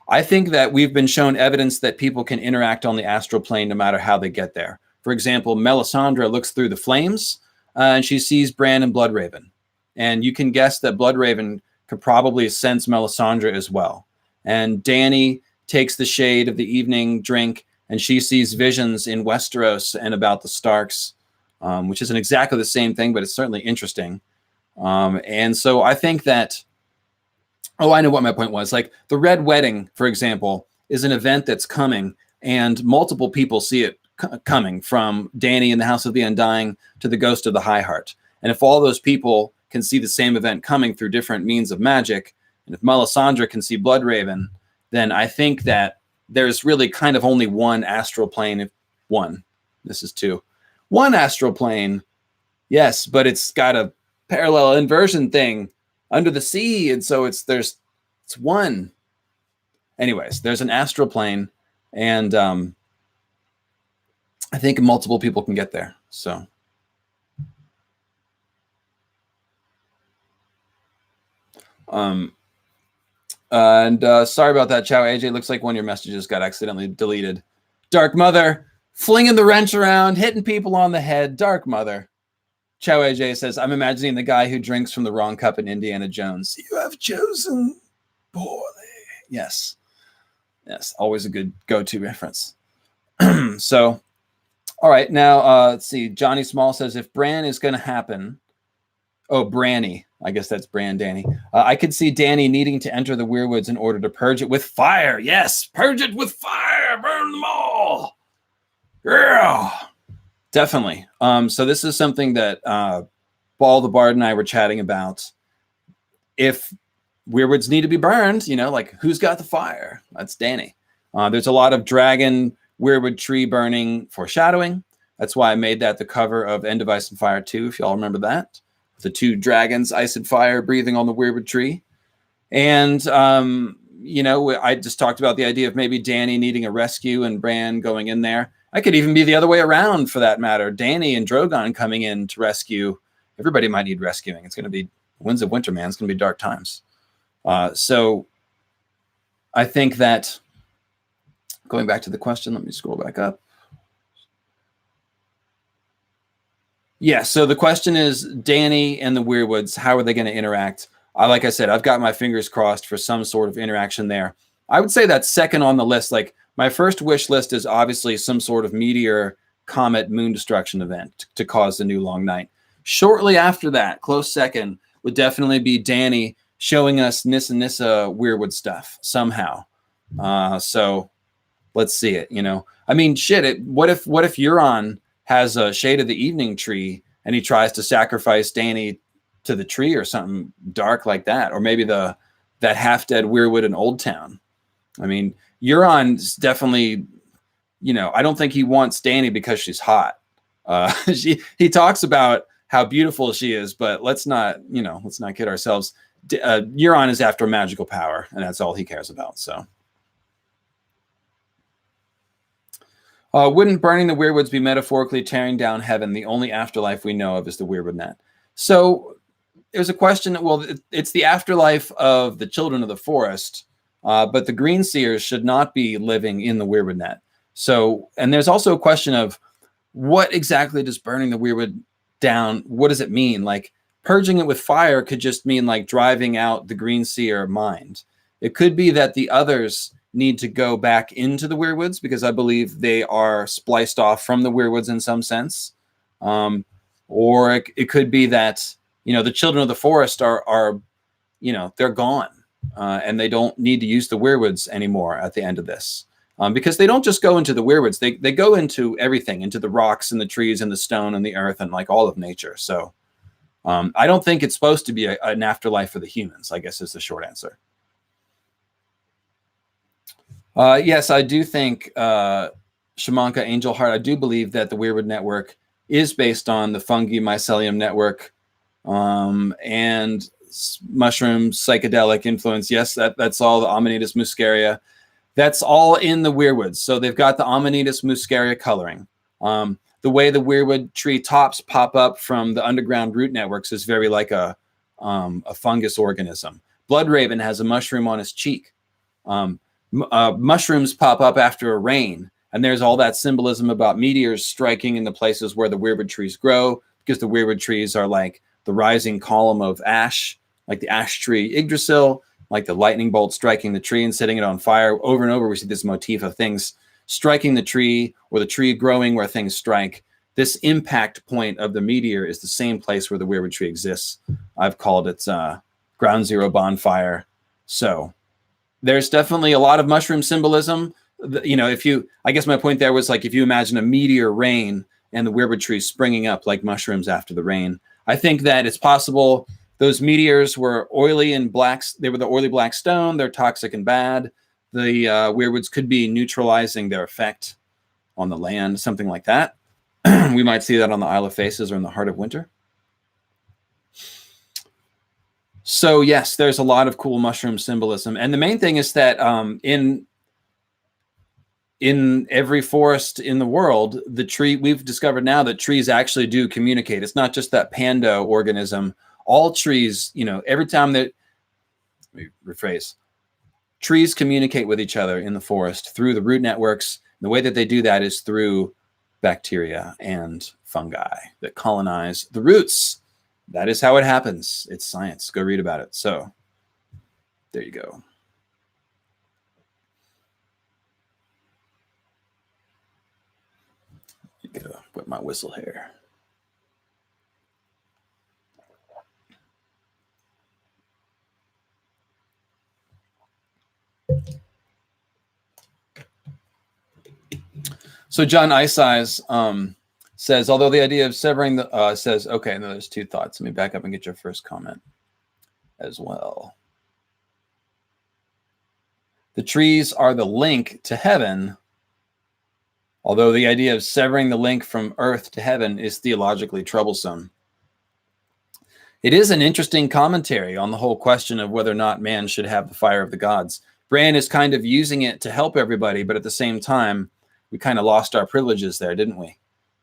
I think that we've been shown evidence that people can interact on the astral plane no matter how they get there. For example, Melisandre looks through the flames and she sees Bran and Bloodraven. And you can guess that Bloodraven could probably sense Melisandre as well. And Dany takes the shade of the evening drink and she sees visions in Westeros and about the Starks, which isn't exactly the same thing, but it's certainly interesting. And so I think that, I know what my point was. Like the Red Wedding, for example, is an event that's coming, and multiple people see it coming, from Dany in the House of the Undying to the Ghost of the High Heart. And if all those people can see the same event coming through different means of magic, and if Melisandre can see Bloodraven, then I think that there's really kind of only one astral plane. This is two. One astral plane, yes, but it's got a parallel inversion thing under the sea, and so it's one. Anyways, there's an astral plane, and I think multiple people can get there. So sorry about that, Chow AJ. Looks like one of your messages got accidentally deleted. Dark Mother flinging the wrench around, hitting people on the head. Dark Mother. Chow AJ says, I'm imagining the guy who drinks from the wrong cup in Indiana Jones. You have chosen poorly. Yes. Always a good go-to reference. So, all right. Now, let's see. Johnny Small says, if Bran is going to happen. Oh, Branny. I guess that's Bran Dany. I could see Dany needing to enter the Weirwoods in order to purge it with fire. Yes. Purge it with fire. Burn them all. Yeah. Definitely. So this is something that Ball the Bard and I were chatting about. If Weirwoods need to be burned, like who's got the fire? That's Dany. There's a lot of dragon Weirwood tree burning foreshadowing. That's why I made that the cover of End of Ice and Fire 2, if y'all remember that. The two dragons, ice and fire, breathing on the Weirwood tree. And, I just talked about the idea of maybe Dany needing a rescue and Bran going in there. I could even be the other way around, for that matter. Dany and Drogon coming in to rescue. Everybody might need rescuing. It's going to be Winds of Winter, man. It's going to be dark times. So I think that, going back to the question, let me scroll back up. Yeah, so the question is, Dany and the Weirwoods, how are they going to interact? Like I said, I've got my fingers crossed for some sort of interaction there. I would say that's second on the list. Like, my first wish list is obviously some sort of meteor, comet, moon destruction event to cause the new long night. Shortly after that, close second, would definitely be Dany showing us Nissa Weirwood stuff somehow. So let's see it, I mean, shit, what if Euron has a Shade of the Evening tree and he tries to sacrifice Dany to the tree or something dark like that? Or maybe that half-dead Weirwood in Old Town. I mean, Euron's definitely, I don't think he wants Dany because she's hot. He talks about how beautiful she is, but let's not kid ourselves. Euron is after magical power, and that's all he cares about. So, wouldn't burning the Weirwoods be metaphorically tearing down heaven? The only afterlife we know of is the Weirwood net. So there's a question. Well, it's the afterlife of the children of the forest. But the Green Seers should not be living in the Weirwood net. So, and there's also a question of what exactly does burning the Weirwood down, what does it mean? Like, purging it with fire could just mean like driving out the Green Seer mind. It could be that the others need to go back into the Weirwoods, because I believe they are spliced off from the Weirwoods in some sense. Or it could be that, the children of the forest are they're gone. And they don't need to use the Weirwoods anymore at the end of this. Because they don't just go into the Weirwoods. They go into everything, into the rocks and the trees and the stone and the earth and like all of nature. So I don't think it's supposed to be an afterlife for the humans, I guess is the short answer. Yes, I do think Shamanka Angel Heart, I do believe that the Weirwood network is based on the fungi mycelium network and mushroom psychedelic influence. Yes, that's all the Amanitas muscaria. That's all in the weirwoods. So they've got the Amanitas muscaria coloring. The way the weirwood tree tops pop up from the underground root networks is very like a fungus organism. Bloodraven has a mushroom on his cheek. Mushrooms pop up after a rain, and there's all that symbolism about meteors striking in the places where the weirwood trees grow, because the weirwood trees are like the rising column of ash, like the ash tree Yggdrasil, like the lightning bolt striking the tree and setting it on fire. Over and over, we see this motif of things striking the tree or the tree growing where things strike. This impact point of the meteor is the same place where the weirwood tree exists. I've called it ground zero bonfire. So there's definitely a lot of mushroom symbolism. You know, I guess my point there was like, if you imagine a meteor rain and the weirwood tree springing up like mushrooms after the rain, I think that it's possible those meteors were oily and blacks. They were the oily black stone. They're toxic and bad. The weirwoods could be neutralizing their effect on the land, something like that. We might see that on the Isle of Faces or in the Heart of Winter. So yes, there's a lot of cool mushroom symbolism. And the main thing is that in every forest in the world, the tree, we've discovered now that trees actually do communicate. It's not just that panda organism. All trees, you know, every time that, let me rephrase, trees communicate with each other in the forest through the root networks. The way that they do that is through bacteria and fungi that colonize the roots. That is how it happens. It's science. Go read about it. So there you go. You gotta whip my whistle here. So John Ice Eyes says, although the idea of severing the says, okay, no, there's two thoughts. Let me back up and get your first comment as well. The trees are the link to heaven, although the idea of severing the link from earth to heaven is theologically troublesome. It is an interesting commentary on the whole question of whether or not man should have the fire of the gods. Bran is kind of using it to help everybody, but at the same time, we kind of lost our privileges there, didn't we?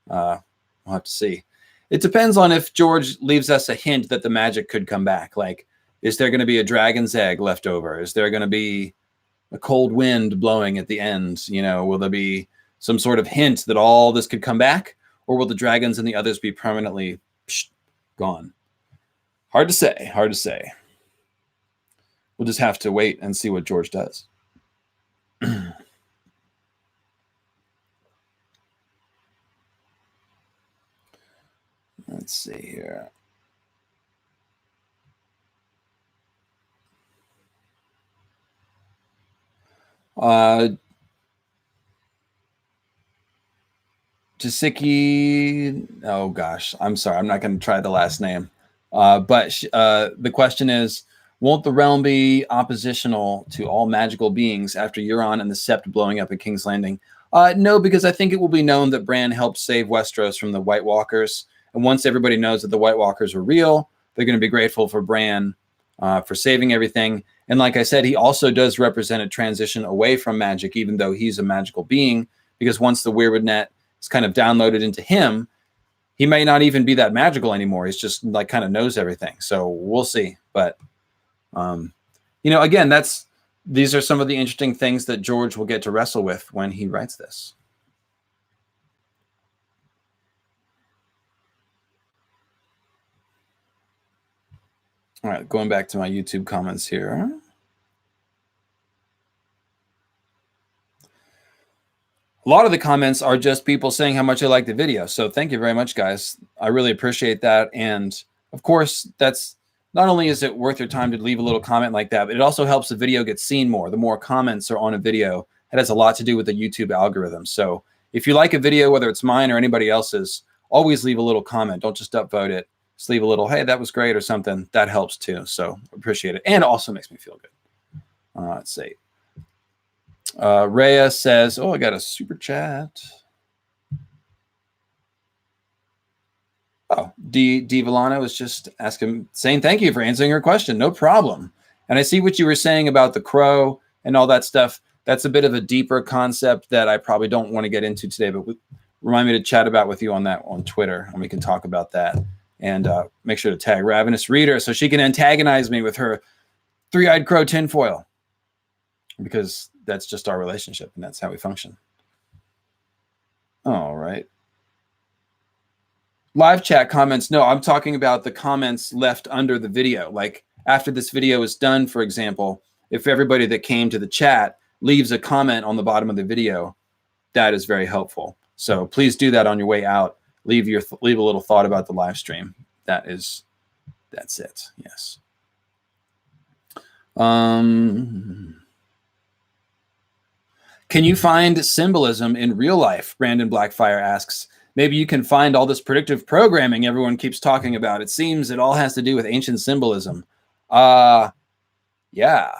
We'll have to see. It depends on if George leaves us a hint that the magic could come back. Like, is there going to be a dragon's egg left over? Is there going to be a cold wind blowing at the end? You know, will there be some sort of hint that all this could come back? Or will the dragons and the others be permanently gone? Hard to say. Hard to say. We'll just have to wait and see what George does. Let's see here. Jasiki, oh gosh, I'm sorry. I'm not going to try the last name. But the question is, won't the realm be oppositional to all magical beings after Euron and the Sept blowing up at King's Landing? No, because I think it will be known that Bran helped save Westeros from the White Walkers. And once everybody knows that the White Walkers were real, they're going to be grateful for Bran for saving everything. And like I said, he also does represent a transition away from magic, even though he's a magical being, because once the Weirwood net is kind of downloaded into him, he may not even be that magical anymore. He's just like kind of knows everything. So we'll see. But, you know, again, these are some of the interesting things that George will get to wrestle with when he writes this. All right, going back to my YouTube comments here. A lot of the comments are just people saying how much they like the video. So thank you very much, guys. I really appreciate that. And of course, that's not only is it worth your time to leave a little comment like that, but it also helps the video get seen more. The more comments are on a video, it has a lot to do with the YouTube algorithm. So if you like a video, whether it's mine or anybody else's, always leave a little comment. Don't just upvote it. Just leave a little, hey, that was great or something. That helps too. So appreciate it. And it also makes me feel good. Let's see. Rhea says, oh, I got a super chat. Oh, Villana was just saying thank you for answering her question. No problem. And I see what you were saying about the crow and all that stuff. That's a bit of a deeper concept that I probably don't want to get into today, but remind me to chat about with you on that on Twitter, and we can talk about that. And make sure to tag Ravenous Reader so she can antagonize me with her three-eyed crow tinfoil, because that's just our relationship, and that's how we function. All right. Live chat comments. No, I'm talking about the comments left under the video. Like after this video is done, for example, if everybody that came to the chat leaves a comment on the bottom of the video, that is very helpful. So please do that on your way out. Leave a little thought about the live stream. That's it. Yes. Can you find symbolism in real life? Brandon Blackfire asks. Maybe you can find all this predictive programming everyone keeps talking about. It seems it all has to do with ancient symbolism. Yeah.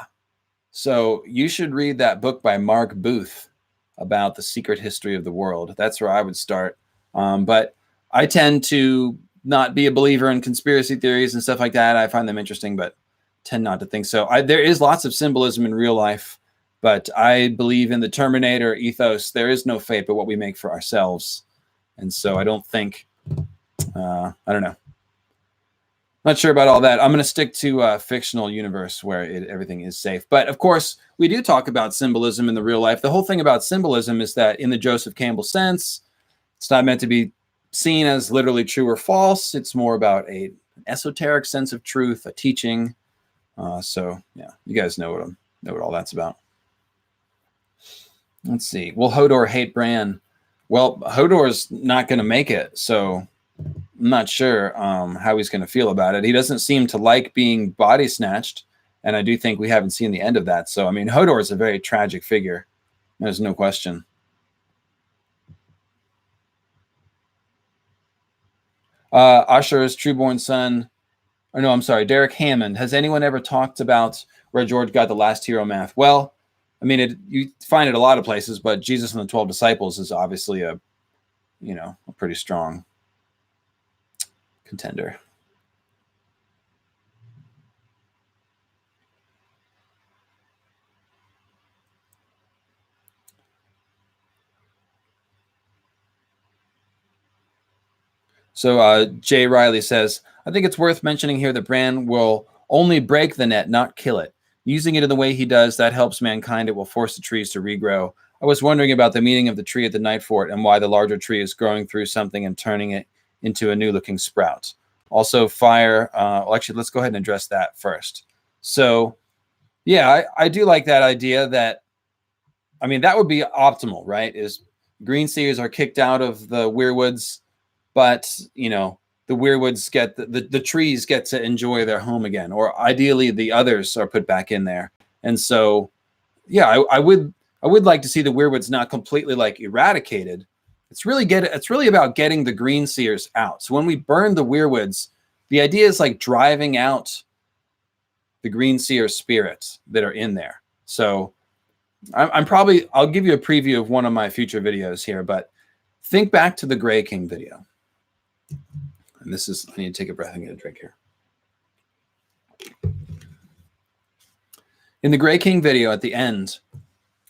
So you should read that book by Mark Booth about the secret history of the world. That's where I would start. But I tend to not be a believer in conspiracy theories and stuff like that. I find them interesting, but tend not to think so. There is lots of symbolism in real life, but I believe in the Terminator ethos. There is no fate but what we make for ourselves. And so I don't think, I don't know. Not sure about all that. I'm going to stick to a fictional universe where everything is safe. But of course, we do talk about symbolism in the real life. The whole thing about symbolism is that in the Joseph Campbell sense, it's not meant to be seen as literally true or false. It's more about an esoteric sense of truth, a teaching. So yeah, you guys know what all that's about. Let's see. Will Hodor hate Bran? Well, Hodor's not going to make it, so I'm not sure how he's going to feel about it. He doesn't seem to like being body snatched, and I do think we haven't seen the end of that. So, I mean, Hodor is a very tragic figure. There's no question. Asher's trueborn son, or no, I'm sorry, Derek Hammond. Has anyone ever talked about where George got the last hero math? Well, I mean, you find it a lot of places, but Jesus and the 12 disciples is obviously a pretty strong contender. So Jay Riley says, I think it's worth mentioning here that Bran will only break the net, not kill it. Using it in the way he does, that helps mankind. It will force the trees to regrow. I was wondering about the meaning of the tree at the Night Fort and why the larger tree is growing through something and turning it into a new-looking sprout. Also, fire. Well, actually, let's go ahead and address that first. So, yeah, I do like that idea that, I mean, that would be optimal, right? Is green seers are kicked out of the weirwoods, but, the weirwoods get the trees get to enjoy their home again, or ideally the others are put back in there. And so, yeah, I would like to see the weirwoods not completely like eradicated. It's really about getting the green seers out. So when we burn the weirwoods, the idea is like driving out the green seer spirits that are in there. So I'll give you a preview of one of my future videos here, but think back to the Grey King video. And I need to take a breath and get a drink here. In the Grey King video at the end,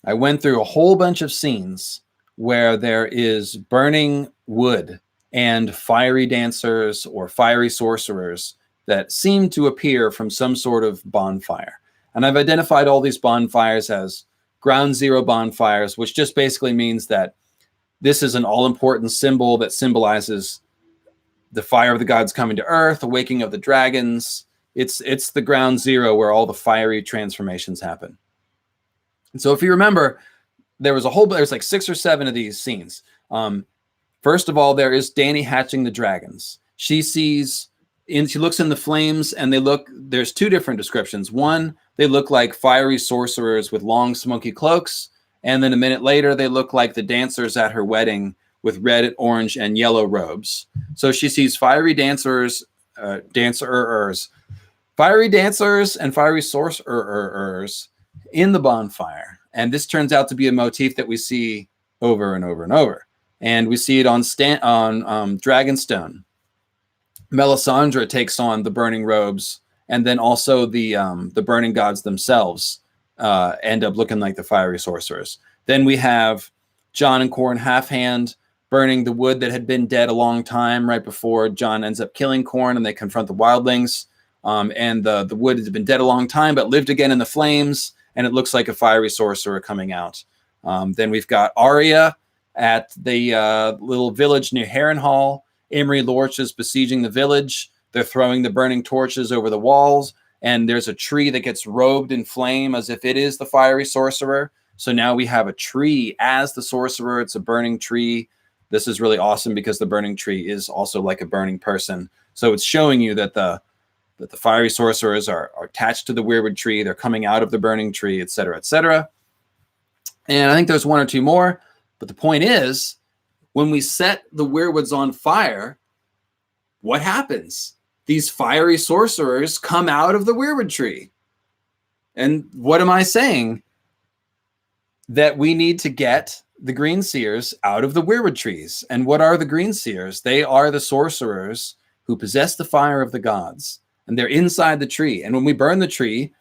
I went through a whole bunch of scenes where there is burning wood and fiery dancers or fiery sorcerers that seem to appear from some sort of bonfire. And I've identified all these bonfires as ground zero bonfires, which just basically means that this is an all-important symbol that symbolizes the fire of the gods coming to earth, the waking of the dragons. It's the ground zero where all the fiery transformations happen. And so if you remember, there's like 6 or 7 of these scenes. First of all, there is Dany hatching the dragons. She looks in the flames and there's 2 different descriptions. One, they look like fiery sorcerers with long smoky cloaks. And then a minute later, they look like the dancers at her wedding with red, orange, and yellow robes. So she sees fiery dancers and fiery sorcerers in the bonfire. And this turns out to be a motif that we see over and over and over. And we see it on Dragonstone. Melisandre takes on the burning robes, and then also the burning gods themselves end up looking like the fiery sorcerers. Then we have Jon and Qhorin Halfhand burning the wood that had been dead a long time right before Jon ends up killing Qhorin, and they confront the wildlings. And the wood has been dead a long time, but lived again in the flames, and it looks like a fiery sorcerer coming out. Then we've got Arya at the little village near Harrenhal. Amory Lorch is besieging the village. They're throwing the burning torches over the walls, and there's a tree that gets robed in flame as if it is the fiery sorcerer. So now we have a tree as the sorcerer. It's a burning tree. This is really awesome because the burning tree is also like a burning person. So it's showing you that the fiery sorcerers are attached to the weirwood tree. They're coming out of the burning tree, et cetera, et cetera. And I think there's one or two more. But the point is, when we set the weirwoods on fire, what happens? These fiery sorcerers come out of the weirwood tree. And what am I saying? That we need to get the green seers out of the weirwood trees. And what are the green seers? They are the sorcerers who possess the fire of the gods. And they're inside the tree. And when we burn the tree,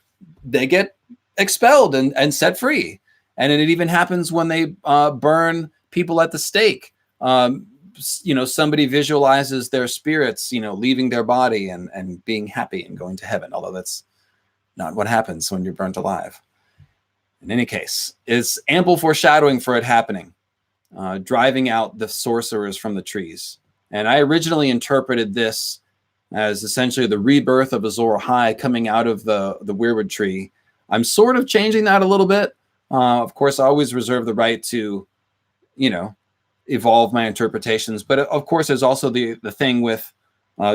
they get expelled and set free. And it even happens when they burn people at the stake. Somebody visualizes their spirits, leaving their body and being happy and going to heaven. Although that's not what happens when you're burnt alive. In any case, it's ample foreshadowing for it happening, driving out the sorcerers from the trees. And I originally interpreted this as essentially the rebirth of Azor Ahai coming out of the weirwood tree. I'm sort of changing that a little bit. Of course, I always reserve the right to, evolve my interpretations. But of course, there's also the thing with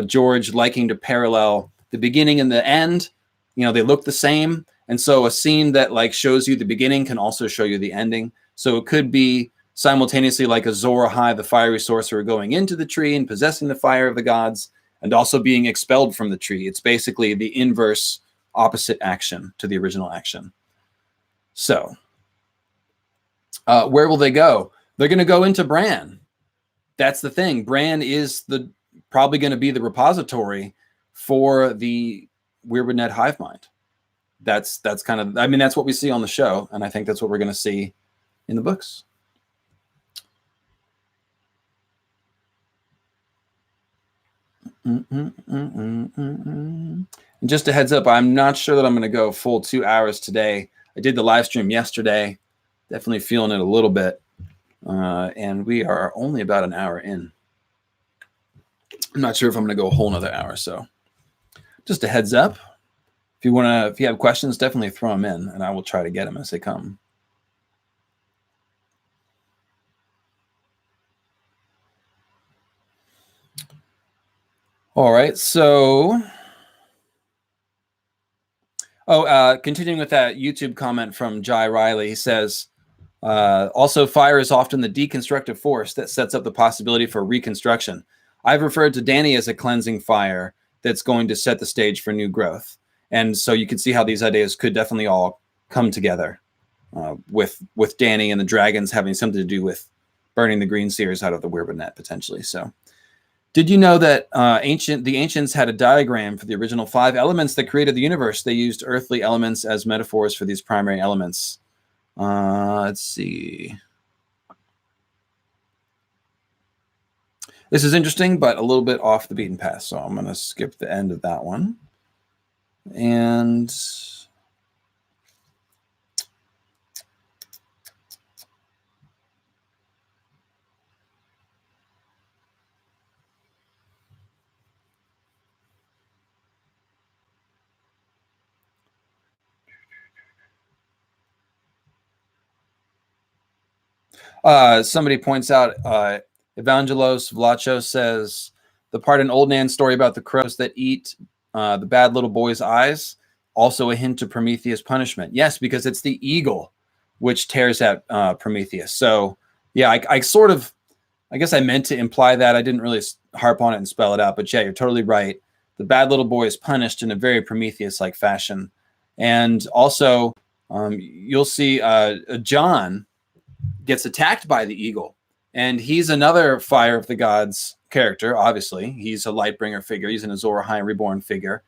George liking to parallel the beginning and the end. They look the same. And so a scene that shows you the beginning can also show you the ending. So it could be simultaneously like Azor Ahai, the fiery sorcerer, going into the tree and possessing the fire of the gods, and also being expelled from the tree. It's basically the inverse opposite action to the original action. So where will they go? They're going to go into Bran. That's the thing. Bran is probably going to be the repository for the Weirwood Net hive mind. That's kind of, that's what we see on the show. And I think that's what we're going to see in the books. And just a heads up, I'm not sure that I'm going to go full 2 hours today. I did the live stream yesterday. Definitely feeling it a little bit. And we are only about an hour in. I'm not sure if I'm going to go a whole nother hour. So just a heads up. If you have questions, definitely throw them in and I will try to get them as they come. All right. So, continuing with that YouTube comment from Jai Riley, he says, also, fire is often the deconstructive force that sets up the possibility for reconstruction. I've referred to Dany as a cleansing fire that's going to set the stage for new growth. And so you can see how these ideas could definitely all come together with Dany and the dragons having something to do with burning the green seers out of the weirwood net, potentially. So did you know that the ancients had a diagram for the original 5 elements that created the universe? They used earthly elements as metaphors for these primary elements. Let's see. This is interesting, but a little bit off the beaten path. So I'm going to skip the end of that one. And somebody points out, Evangelos Vlachos says, the part in Old Nan's story about the crows that eat the bad little boy's eyes, also a hint to Prometheus' punishment. Yes, because it's the eagle which tears at Prometheus. So yeah, I guess I meant to imply that. I didn't really harp on it and spell it out, but yeah, you're totally right. The bad little boy is punished in a very Prometheus-like fashion. And also you'll see John gets attacked by the eagle, and he's another Fire of the Gods character. Obviously, he's a Lightbringer figure. He's an Azor Ahai reborn figure,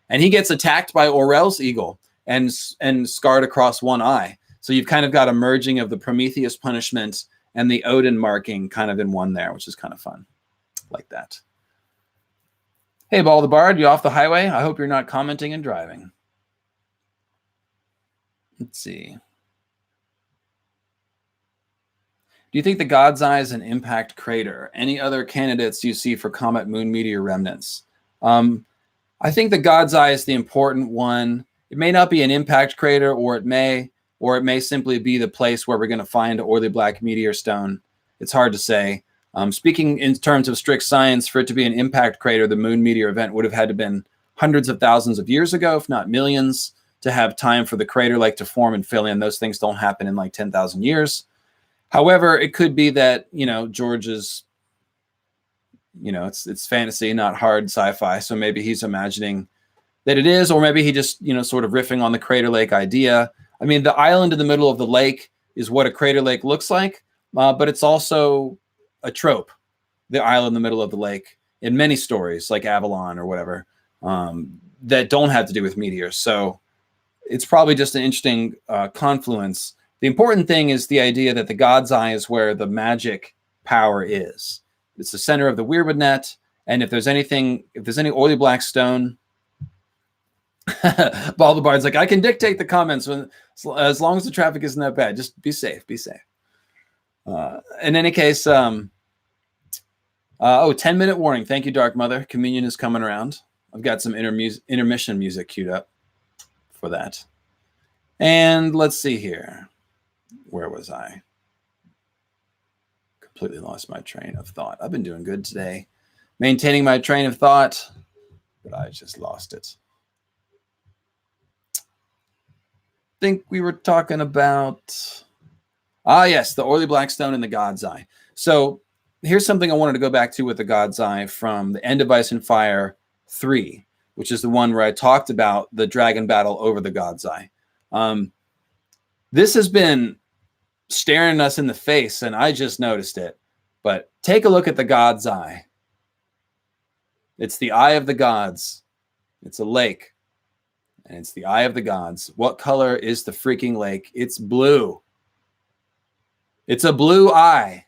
and he gets attacked by Orell's eagle and scarred across one eye. So you've kind of got a merging of the Prometheus punishment and the Odin marking kind of in one there, which is kind of fun, like that. Hey, Ball the Bard, you off the highway? I hope you're not commenting and driving. Let's see. Do you think the God's Eye is an impact crater? Any other candidates you see for comet, moon, meteor remnants? I think the God's Eye is the important one. It may not be an impact crater, or it may simply be the place where we're going to find an oily black meteor stone. It's hard to say. Speaking in terms of strict science, for it to be an impact crater, the moon meteor event would have had to have been hundreds of thousands of years ago, if not millions, to have time for the crater lake to form and fill in. Those things don't happen in like 10,000 years. However, it could be that, George's, it's fantasy, not hard sci-fi. So maybe he's imagining that it is, or maybe he just, sort of riffing on the crater lake idea. I mean, the island in the middle of the lake is what a crater lake looks like, but it's also a trope, the island in the middle of the lake, in many stories like Avalon or whatever, that don't have to do with meteors. So it's probably just an interesting confluence. The important thing is the idea that the God's Eye is where the magic power is. It's the center of the Weirwood net, and if there's any oily black stone, Ball the Bard's like, I can dictate the comments as long as the traffic isn't that bad. Just be safe. Be safe. In any case, 10-minute warning. Thank you, Dark Mother. Communion is coming around. I've got some intermission music queued up for that. And let's see here. Where was I? Completely lost my train of thought. I've been doing good today, maintaining my train of thought, but I just lost it. Think we were talking about, yes, the oily black stone and the God's Eye. So here's something I wanted to go back to with the God's Eye from the End of Ice and Fire 3, which is the one where I talked about the dragon battle over the God's Eye. This has been staring us in the face, and I just noticed it. But take a look at the God's Eye. It's the eye of the gods. It's a lake, and it's the eye of the gods. What color is the freaking lake? It's blue. It's a blue eye.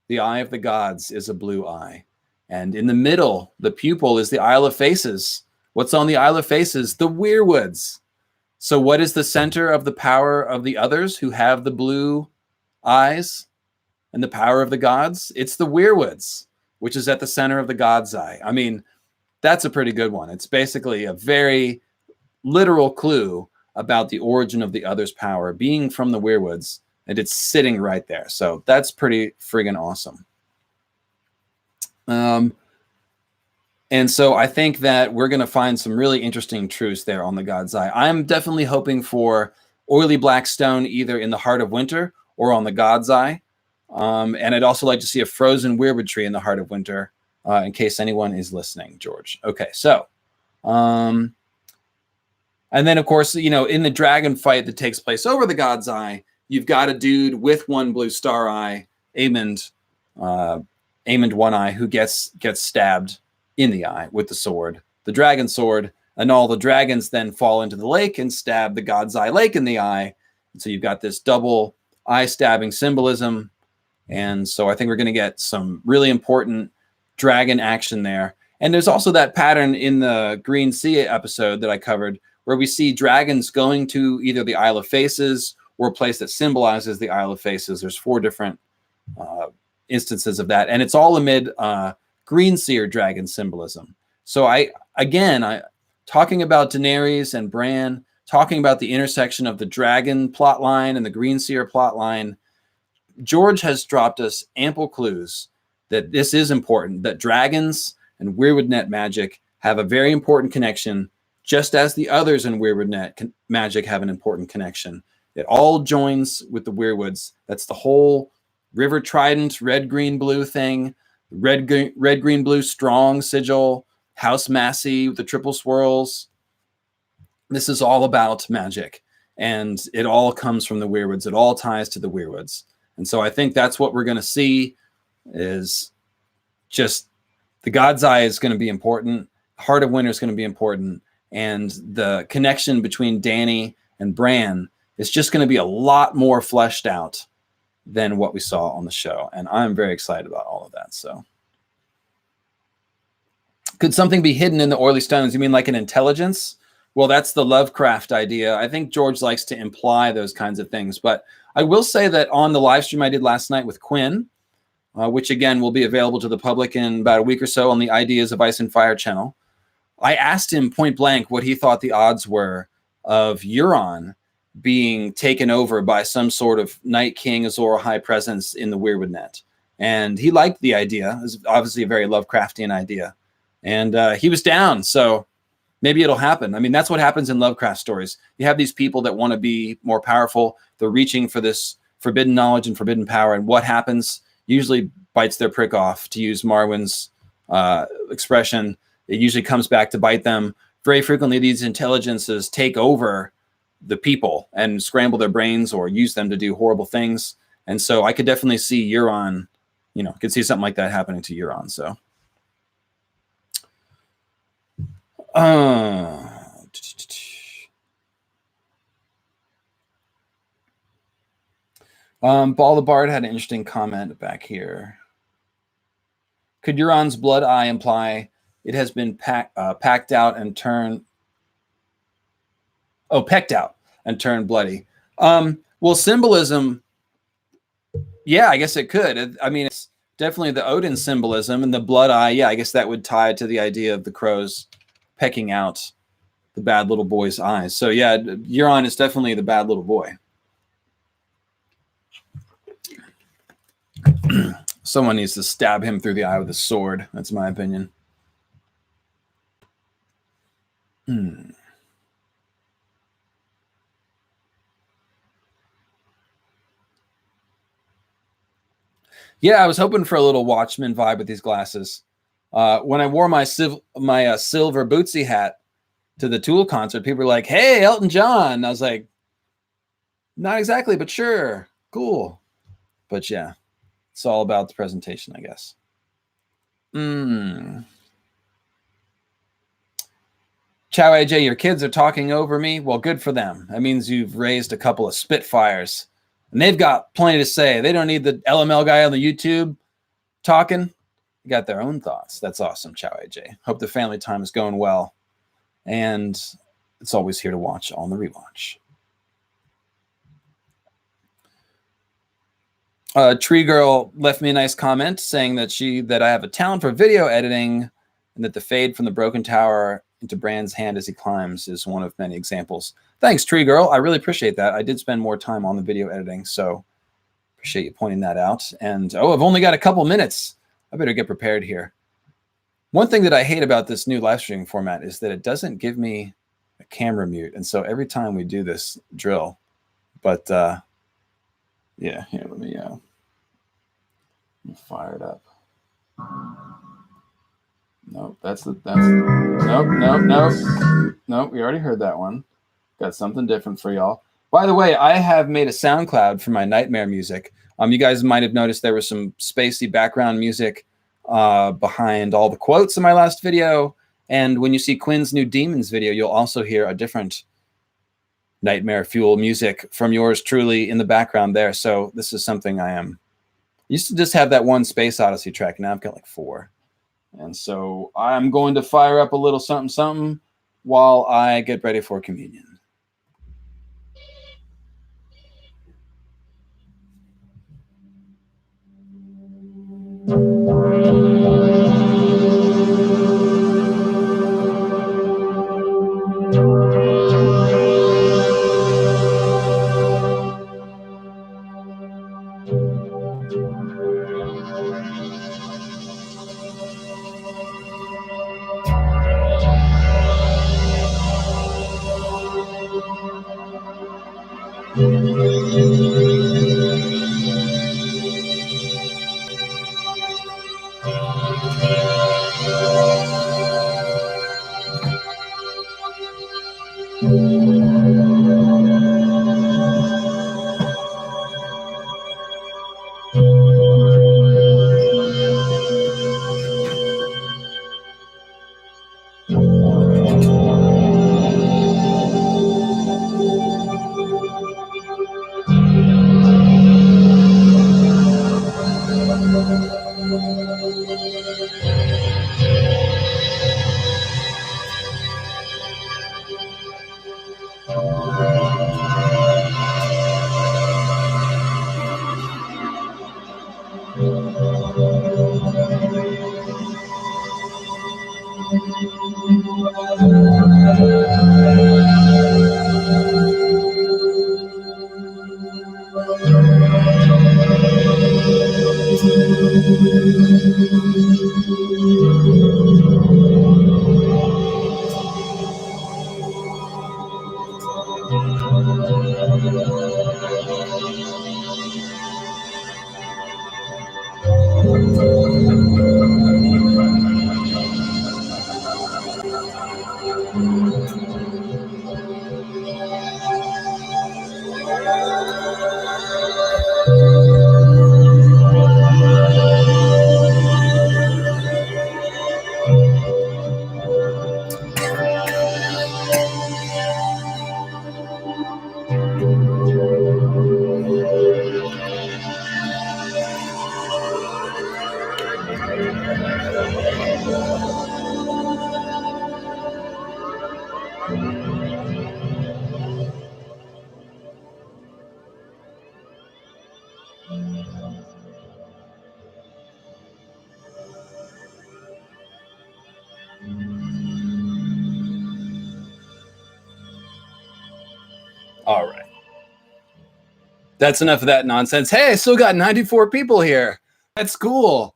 The eye of the gods is a blue eye. And in the middle, the pupil is the Isle of Faces. What's on the Isle of Faces? The Weirwoods. So what is the center of the power of the others who have the blue eyes and the power of the gods? It's the Weirwoods, which is at the center of the God's Eye. I mean, that's a pretty good one. It's basically a very literal clue about the origin of the other's power being from the Weirwoods, and it's sitting right there. So that's pretty friggin' awesome. And so I think that we're going to find some really interesting truths there on the God's Eye. I'm definitely hoping for oily black stone either in the Heart of Winter or on the God's Eye. And I'd also like to see a frozen weirwood tree in the Heart of Winter, in case anyone is listening, George. Okay, so, and then of course, in the dragon fight that takes place over the God's Eye, you've got a dude with one blue star eye, Aemond One Eye, who gets stabbed in the eye with the sword, the dragon sword, and all the dragons then fall into the lake and stab the God's Eye lake in the eye. And so you've got this double eye stabbing symbolism. And so I think we're going to get some really important dragon action there. And there's also that pattern in the Green Sea episode that I covered where we see dragons going to either the Isle of Faces or a place that symbolizes the Isle of Faces. There's 4 different instances of that. And it's all amid Green Seer dragon symbolism. So I talking about Daenerys and Bran, talking about the intersection of the dragon plot line and the Green Seer plot line, George has dropped us ample clues that this is important, that dragons and Weirwood Net magic have a very important connection, just as the others in Weirwood Net magic have an important connection. It all joins with the Weirwoods. That's the whole River Trident, red, green, blue thing. Red, green, blue, strong sigil, House Massey with the triple swirls. This is all about magic. and it all comes from the Weirwoods. It all ties to the Weirwoods. And so I think that's what we're going to see, is just the God's Eye is going to be important. Heart of Winter is going to be important. And the connection between Dany and Bran is just going to be a lot more fleshed out than what we saw on the show. And I'm very excited about all of that. So could something be hidden in the Oily Stones? You mean like an intelligence? Well, that's the Lovecraft idea. I think George likes to imply those kinds of things. But I will say that on the live stream I did last night with Quinn, which again will be available to the public in about a week or so on the Ideas of Ice and Fire channel, I asked him point blank what he thought the odds were of Euron being taken over by some sort of Night King Azor High presence in the Weirwood net. And he liked the idea. It was obviously a very Lovecraftian idea. And he was down. So maybe it'll happen. I mean, that's what happens in Lovecraft stories. You have these people that want to be more powerful. They're reaching for this forbidden knowledge and forbidden power. And what happens usually bites their prick off, to use Marwyn's expression. It usually comes back to bite them. Very frequently, these intelligences take over the people and scramble their brains or use them to do horrible things. And so I could definitely see Euron, could see something like that happening to Euron. So. Ball the Bard had an interesting comment back here. Could Euron's blood eye imply it has been packed out and turned... Oh, pecked out and turned bloody. Well, symbolism, yeah, I guess it could. I mean, it's definitely the Odin symbolism, and the blood eye, yeah, I guess that would tie to the idea of the crows pecking out the bad little boy's eyes. So yeah, Euron is definitely the bad little boy. Someone needs to stab him through the eye with a sword. That's my opinion. Yeah, I was hoping for a little Watchmen vibe with these glasses. When I wore my silver Bootsy hat to the Tool concert, people were like, "Hey, Elton John." I was like, "Not exactly, but sure, cool." But yeah, it's all about the presentation, I guess. Chow AJ, your kids are talking over me. Well, good for them. That means you've raised a couple of Spitfires. And they've got plenty to say. They don't need the LML guy on the YouTube talking. They got their own thoughts. That's awesome, Chow AJ. Hope the family time is going well. And it's always here to watch on the rewatch. Tree Girl left me a nice comment saying that I have a talent for video editing and that the fade from the broken tower into Bran's hand as he climbs is one of many examples. Thanks, Tree Girl. I really appreciate that. I did spend more time on the video editing, so appreciate you pointing that out. And, I've only got a couple minutes. I better get prepared here. One thing that I hate about this new live streaming format is that it doesn't give me a camera mute. And so every time we do this drill, but yeah, here, let me fire it up. Nope, nope, we already heard that one. Got something different for y'all. By the way, I have made a SoundCloud for my Nightmare music. You guys might have noticed there was some spacey background music behind all the quotes in my last video. And when you see Quinn's new Demons video, you'll also hear a different Nightmare Fuel music from yours truly in the background there. So this is something I used to just have that one Space Odyssey track. Now I've got like 4. And so I'm going to fire up a little something, something while I get ready for communion. All right. That's enough of that nonsense. Hey, I still got 94 people here. That's cool.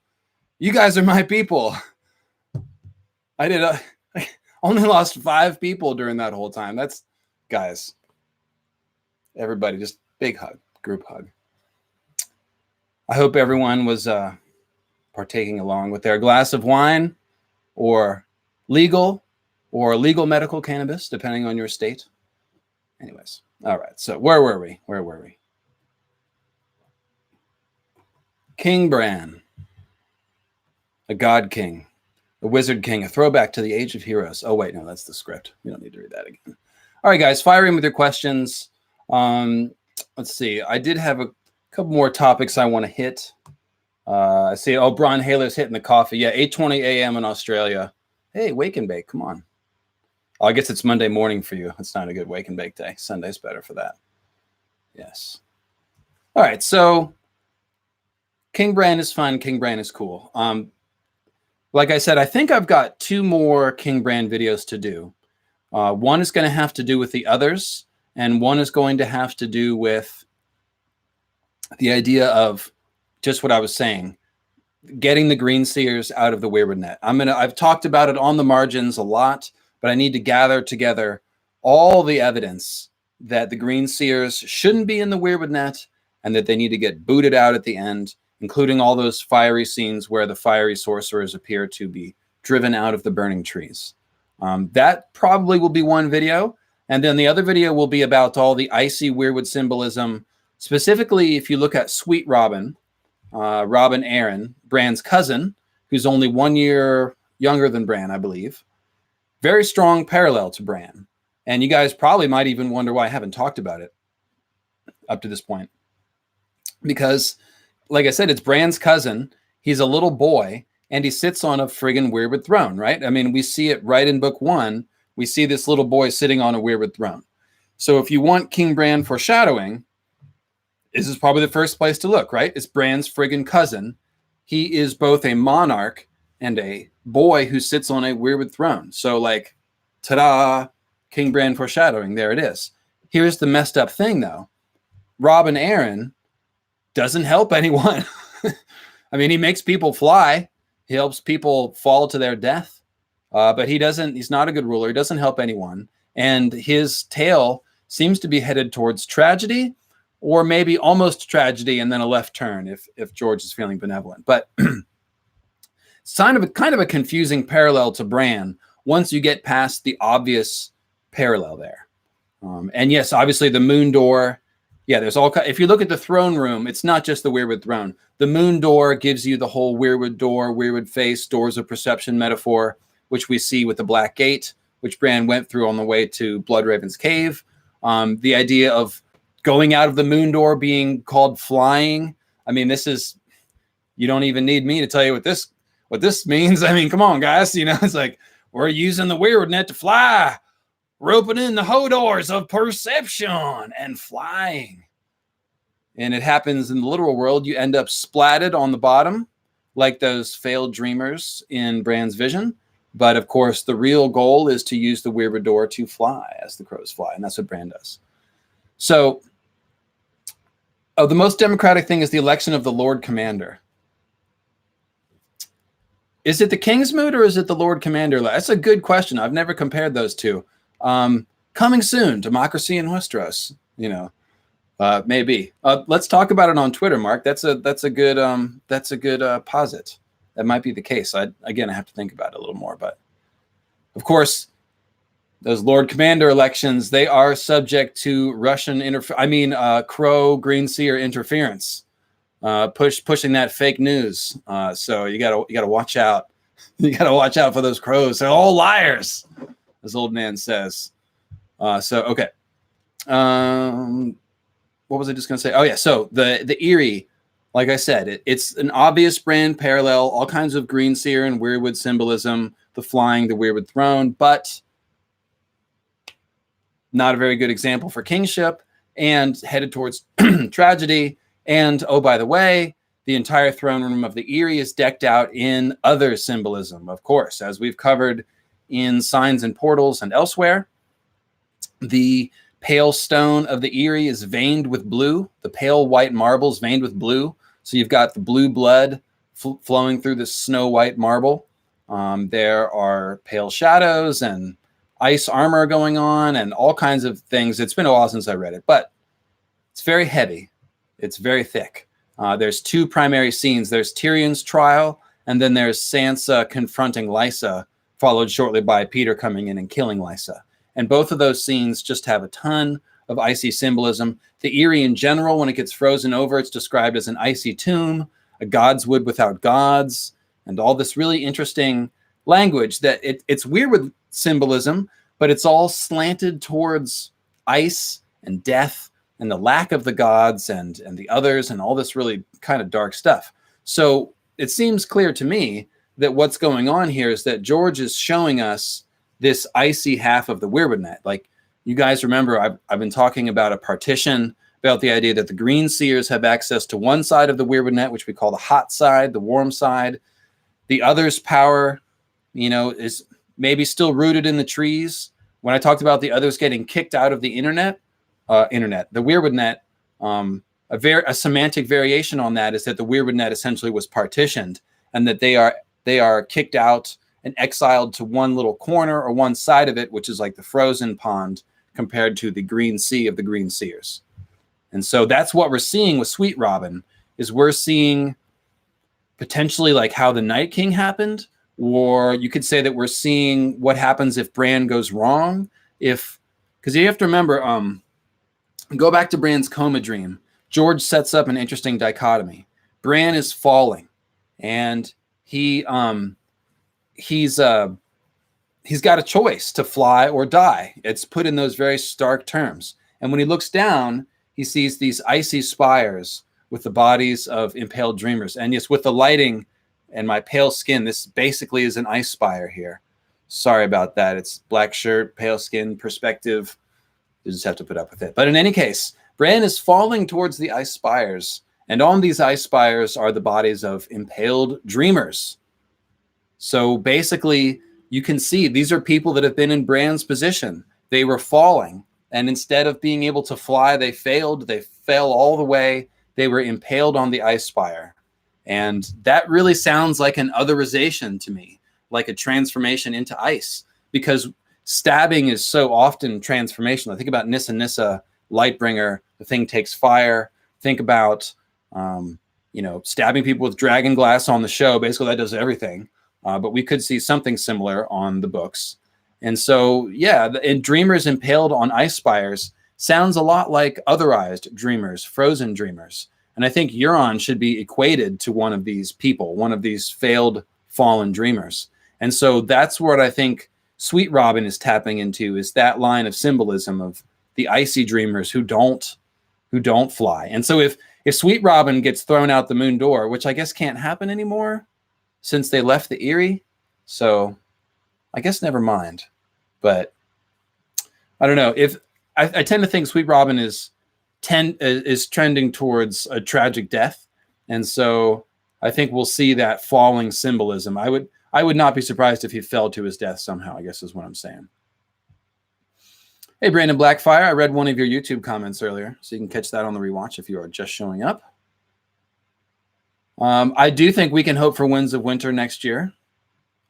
You guys are my people. I only lost 5 people during that whole time. That's, guys, everybody, just big hug, group hug. I hope everyone was partaking along with their glass of wine or legal medical cannabis, depending on your state. Anyways, all right. So where were we? King Bran, a god king, a wizard king, a throwback to the Age of Heroes. Oh, wait, no, that's the script. We don't need to read that again. All right, guys, fire in with your questions. Let's see. I did have a couple more topics I want to hit. I see, Bron Haler's hitting the coffee. Yeah, 8:20 a.m. in Australia. Hey, wake and bake, come on. Oh, I guess it's Monday morning for you. It's not a good wake and bake day. Sunday's better for that. Yes. All right, so King Bran is fun. King Bran is cool. Like I said, I think I've got 2 more King Bran videos to do. One is going to have to do with the others, and one is going to have to do with the idea of just what I was saying, getting the green seers out of the wayward net. I've talked about it on the margins a lot, but I need to gather together all the evidence that the green seers shouldn't be in the wayward net and that they need to get booted out at the end, including all those fiery scenes where the fiery sorcerers appear to be driven out of the burning trees. That probably will be one video. And then the other video will be about all the icy weirwood symbolism. Specifically, if you look at Sweet Robin, Robin Arryn, Bran's cousin, who's only 1 year younger than Bran, I believe. Very strong parallel to Bran. And you guys probably might even wonder why I haven't talked about it up to this point. Because, like I said, it's Bran's cousin. He's a little boy, and he sits on a friggin' weirwood throne, right? I mean, we see it right in book 1. We see this little boy sitting on a weirwood throne. So if you want King Bran foreshadowing, this is probably the first place to look, right? It's Bran's friggin' cousin. He is both a monarch and a boy who sits on a weirwood throne. So, like, ta-da, King Bran foreshadowing. There it is. Here's the messed up thing, though. Robin Arryn doesn't help anyone. I mean, he makes people fly. He helps people fall to their death. But he's not a good ruler. He doesn't help anyone. And his tale seems to be headed towards tragedy, or maybe almost tragedy and then a left turn if George is feeling benevolent. But it's kind of a confusing parallel to Bran once you get past the obvious parallel there. And yes, obviously the moon door. Yeah, there's all. If you look at the throne room, it's not just the weirwood throne. The moon door gives you the whole weirwood door, weirwood face, doors of perception metaphor, which we see with the Black Gate, which Bran went through on the way to Bloodraven's cave. The idea of going out of the moon door being called flying. I mean, you don't even need me to tell you what this means. I mean, come on, guys. It's like we're using the weirwood net to fly. We're opening the Hodors of perception and flying. And it happens in the literal world. You end up splatted on the bottom, like those failed dreamers in Bran's vision. But of course, the real goal is to use the Weirwood to fly as the crows fly, and that's what Bran does. So, the most democratic thing is the election of the Lord Commander. Is it the King's Moot or is it the Lord Commander? That's a good question. I've never compared those two. Coming soon, Democracy in Westeros. Maybe. Let's talk about it on Twitter, Mark. That's a good posit. That might be the case. I have to think about it a little more. But of course, those Lord Commander elections, they are subject to Russian Crow Green Seer interference. Pushing that fake news. So you gotta watch out. You gotta watch out for those crows. They're all liars, as old man says. Okay. What was I just gonna say? Oh yeah. So the Eyrie, like I said, it's an obvious Bran parallel. All kinds of Green Seer and Weirwood symbolism. The flying, the Weirwood throne, but not a very good example for kingship, and headed towards tragedy. And, oh, by the way, the entire throne room of the Eyrie is decked out in other symbolism, of course, as we've covered in Signs and Portals and elsewhere. The pale stone of the Eyrie is veined with blue, the pale white marbles veined with blue. So you've got the blue blood flowing through the snow white marble. There are pale shadows and ice armor going on and all kinds of things. It's been a while since I read it, but it's very heavy. It's very thick. There's two primary scenes. There's Tyrion's trial, and then there's Sansa confronting Lysa, followed shortly by Peter coming in and killing Lysa. And both of those scenes just have a ton of icy symbolism. The Eyrie in general, when it gets frozen over, it's described as an icy tomb, a god's wood without gods, and all this really interesting language that it's weird with symbolism, but it's all slanted towards ice and death and the lack of the gods and the others and all this really kind of dark stuff. So it seems clear to me that what's going on here is that George is showing us this icy half of the Weirwood net. Like, you guys remember, I've been talking about a partition, about the idea that the Green Seers have access to one side of the Weirwood net, which we call the hot side, the warm side. The other's power, is maybe still rooted in the trees. When I talked about the others getting kicked out of the the Weirwood net, a semantic variation on that is that the Weirwood net essentially was partitioned, and that they are kicked out and exiled to one little corner or one side of it, which is like the frozen pond compared to the green sea of the Green Seers. And so that's what we're seeing with Sweet Robin, is we're seeing potentially like how the Night King happened, or you could say that we're seeing what happens if Bran goes wrong. Because you have to remember, go back to Bran's coma dream. George sets up an interesting dichotomy. Bran is falling, and he's got a choice to fly or die. It's put in those very stark terms. And when he looks down, he sees these icy spires with the bodies of impaled dreamers. And yes, with the lighting and my pale skin, this basically is an ice spire here. Sorry about that. It's black shirt, pale skin, perspective. You just have to put up with it. But in any case, Bran is falling towards the ice spires. And on these ice spires are the bodies of impaled dreamers. So basically, you can see these are people that have been in Bran's position. They were falling. And instead of being able to fly, they failed. They fell all the way. They were impaled on the ice spire. And that really sounds like an otherization to me, like a transformation into ice, because stabbing is so often transformational. I think about Nissa Nissa, Lightbringer, the thing takes fire. Think about, stabbing people with dragon glass on the show. Basically, that does everything. But we could see something similar on the books. And so, and dreamers impaled on ice spires sounds a lot like otherized dreamers, frozen dreamers. And I think Euron should be equated to one of these people, one of these failed, fallen dreamers. And so that's what I think Sweet Robin is tapping into, is that line of symbolism of the icy dreamers who don't fly. And so if Sweet Robin gets thrown out the moon door, which I guess can't happen anymore since they left the Eyrie, so I guess never mind. But I don't know. If I tend to think Sweet Robin is trending towards a tragic death, and so I think we'll see that falling symbolism. I I would not be surprised if he fell to his death somehow, I guess is what I'm saying. Hey, Brandon Blackfire, I read one of your YouTube comments earlier, so you can catch that on the rewatch if you are just showing up. I do think we can hope for Winds of Winter next year.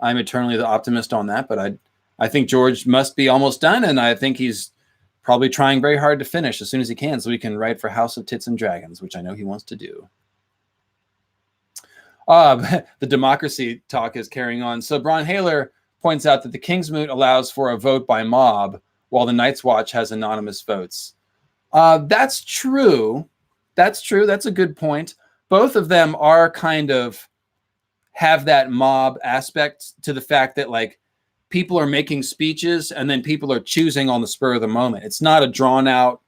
I'm eternally the optimist on that, but I think George must be almost done, and I think he's probably trying very hard to finish as soon as he can so he can write for House of Tits and Dragons, which I know he wants to do. The democracy talk is carrying on. So Bron Haler points out that the Kingsmoot allows for a vote by mob, while the Night's Watch has anonymous votes. That's true. That's true. That's a good point. Both of them are kind of have that mob aspect to the fact that like people are making speeches and then people are choosing on the spur of the moment. It's not a drawn out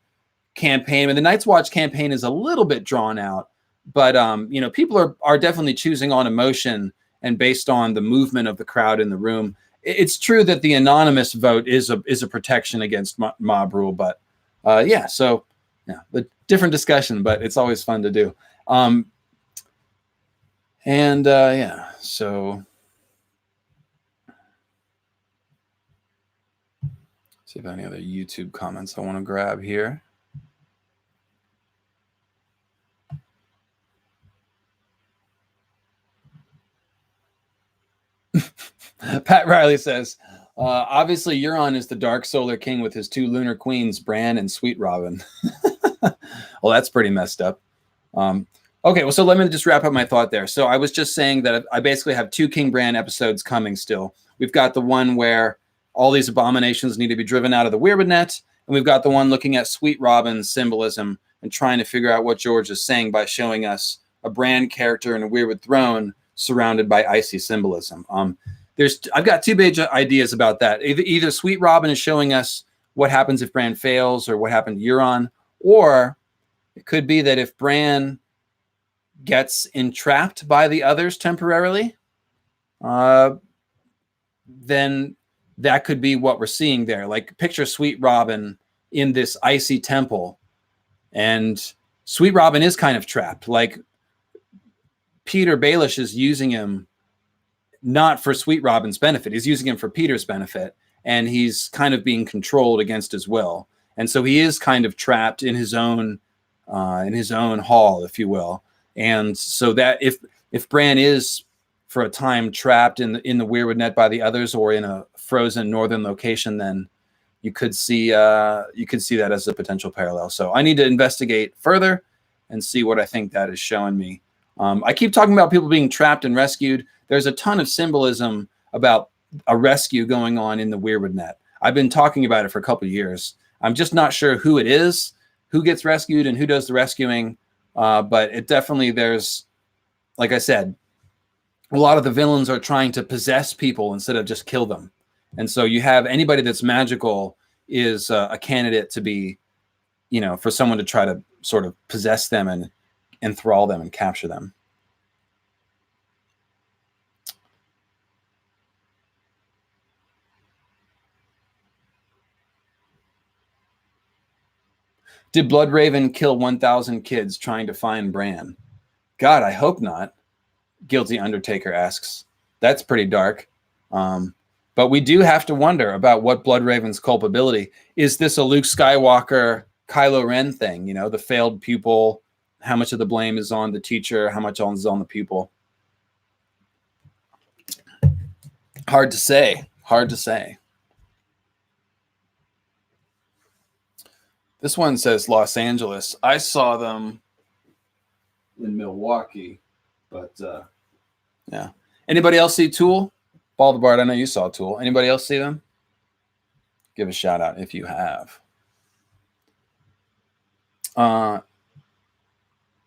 campaign. And the Night's Watch campaign is a little bit drawn out, but you know, people are definitely choosing on emotion and based on the movement of the crowd in the room. It's true that the anonymous vote is a protection against mob rule, but yeah, so yeah, the different discussion, but it's always fun to do. Yeah, so see if any other YouTube comments I want to grab here. Pat Riley says, obviously Euron is the Dark Solar King with his two lunar queens, Bran and Sweet Robin. Well, that's pretty messed up. Okay, well, so let me just wrap up my thought there. So I was just saying that I basically have two King Bran episodes coming still. We've got the one where all these abominations need to be driven out of the Weirwood Net, and we've got the one looking at Sweet Robin's symbolism and trying to figure out what George is saying by showing us a Bran character in a Weirwood throne surrounded by icy symbolism. I've got two big ideas about that. Either Sweet Robin is showing us what happens if Bran fails or what happened to Euron, or it could be that if Bran gets entrapped by the others temporarily, then that could be what we're seeing there. Like picture Sweet Robin in this icy temple, and Sweet Robin is kind of trapped. Like Peter Baelish is using him not for Sweet Robin's benefit. He's using him for Peter's benefit, and he's kind of being controlled against his will. And so he is kind of trapped in his own hall, if you will. And so that if Bran is for a time trapped in the Weirwood Net by the others or in a frozen northern location, then you could see that as a potential parallel. So I need to investigate further and see what I think that is showing me. I keep talking about people being trapped and rescued. There's a ton of symbolism about a rescue going on in the Weirwood Net. I've been talking about it for a couple of years. I'm just not sure who it is, who gets rescued and who does the rescuing. But it definitely, there's, like I said, a lot of the villains are trying to possess people instead of just kill them. And so you have anybody that's magical is a candidate to be, you know, for someone to try to sort of possess them and enthrall them and capture them. Did Bloodraven kill 1,000 kids trying to find Bran? God, I hope not. Guilty Undertaker asks. That's pretty dark. But we do have to wonder about what Bloodraven's culpability. Is this a Luke Skywalker, Kylo Ren thing? You know, the failed pupil. How much of the blame is on the teacher? How much is on the pupil? Hard to say. Hard to say. This one says Los Angeles. I saw them in Milwaukee, but yeah. Anybody else see Tool? Baldebard, I know you saw Tool. Anybody else see them? Give a shout out if you have.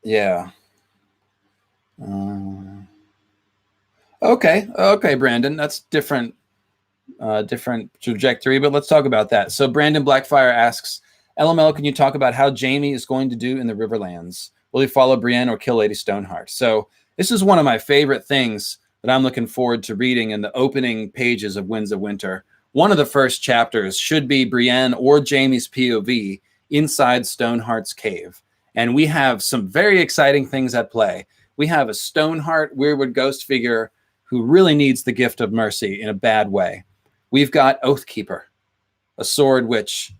Yeah. Okay, Brandon. That's different trajectory, but let's talk about that. So Brandon Blackfire asks, LML, can you talk about how Jaime is going to do in the Riverlands? Will he follow Brienne or kill Lady Stoneheart? So this is one of my favorite things that I'm looking forward to reading in the opening pages of Winds of Winter. One of the first chapters should be Brienne or Jaime's POV inside Stoneheart's cave. And we have some very exciting things at play. We have a Stoneheart Weirwood ghost figure who really needs the gift of mercy in a bad way. We've got Oathkeeper, a sword which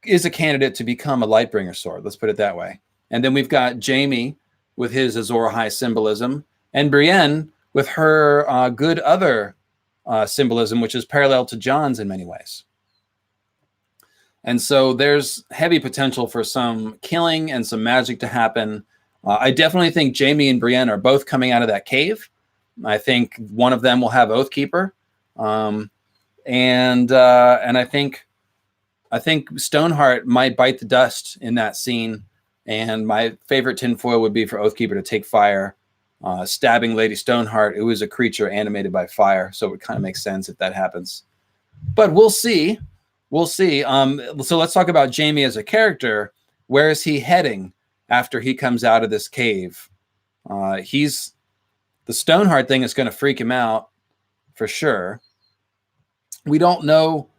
is a candidate to become a Lightbringer sword. Let's put it that way. And then we've got Jaime with his Azor Ahai symbolism, and Brienne with her good other symbolism, which is parallel to Jon's in many ways. And so there's heavy potential for some killing and some magic to happen. I definitely think Jaime and Brienne are both coming out of that cave. I think one of them will have Oathkeeper, and I think Stoneheart might bite the dust in that scene. And my favorite tinfoil would be for Oathkeeper to take fire, stabbing Lady Stoneheart, who is a creature animated by fire. So it would kind of make sense if that happens. But we'll see. We'll see. So let's talk about Jaime as a character. Where is he heading after he comes out of this cave? The Stoneheart thing is going to freak him out for sure. We don't know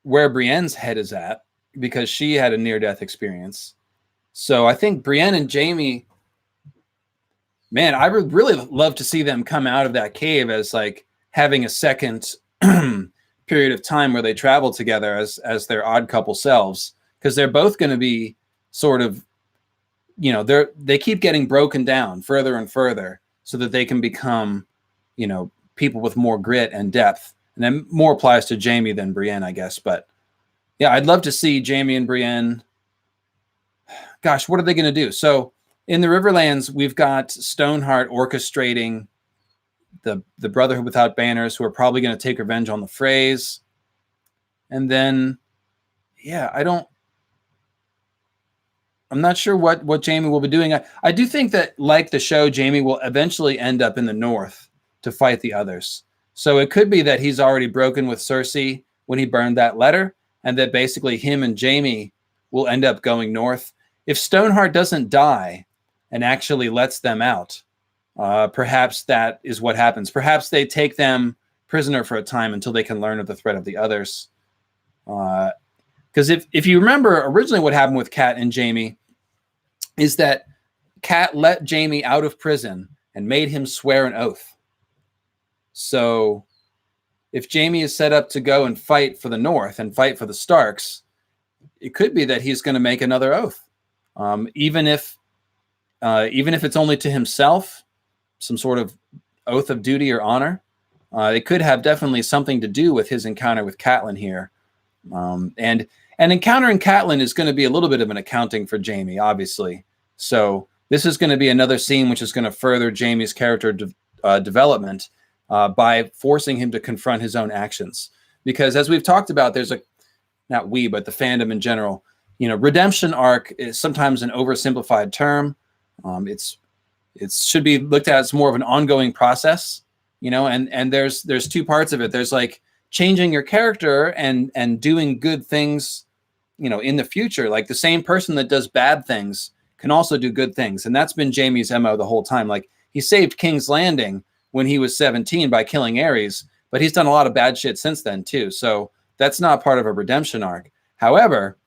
where Brienne's head is at because she had a near-death experience. So I think Brienne and Jaime, man, I would really love to see them come out of that cave as like having a second period of time where they travel together as their odd couple selves, because they're both going to be sort of, you know, they keep getting broken down further and further so that they can become, you know, people with more grit and depth. And then more applies to Jaime than Brienne, I guess. But yeah, I'd love to see Jaime and Brienne. Gosh, what are they going to do? So in the Riverlands, we've got Stoneheart orchestrating the Brotherhood Without Banners, who are probably going to take revenge on the Freys. And then, yeah, I'm not sure what Jaime will be doing. I do think that, like the show, Jaime will eventually end up in the north to fight the others. So it could be that he's already broken with Cersei when he burned that letter, and that basically him and Jaime will end up going north. If Stoneheart doesn't die and actually lets them out, perhaps that is what happens. Perhaps they take them prisoner for a time until they can learn of the threat of the others. Because if you remember originally what happened with Cat and Jaime is that Cat let Jaime out of prison and made him swear an oath. So if Jaime is set up to go and fight for the North and fight for the Starks, it could be that he's going to make another oath. Even if it's only to himself, some sort of oath of duty or honor, it could have definitely something to do with his encounter with Catelyn here. And encountering Catelyn is going to be a little bit of an accounting for Jaime, obviously. So this is going to be another scene which is going to further Jaime's character development by forcing him to confront his own actions. Because as we've talked about, there's not we, but the fandom in general, you know, redemption arc is sometimes an oversimplified term. It should be looked at as more of an ongoing process, you know, and there's two parts of it. There's like changing your character and doing good things, you know, in the future. Like the same person that does bad things can also do good things. And that's been Jaime's MO the whole time. Like he saved King's Landing when he was 17 by killing Aerys, but he's done a lot of bad shit since then too. So that's not part of a redemption arc. However,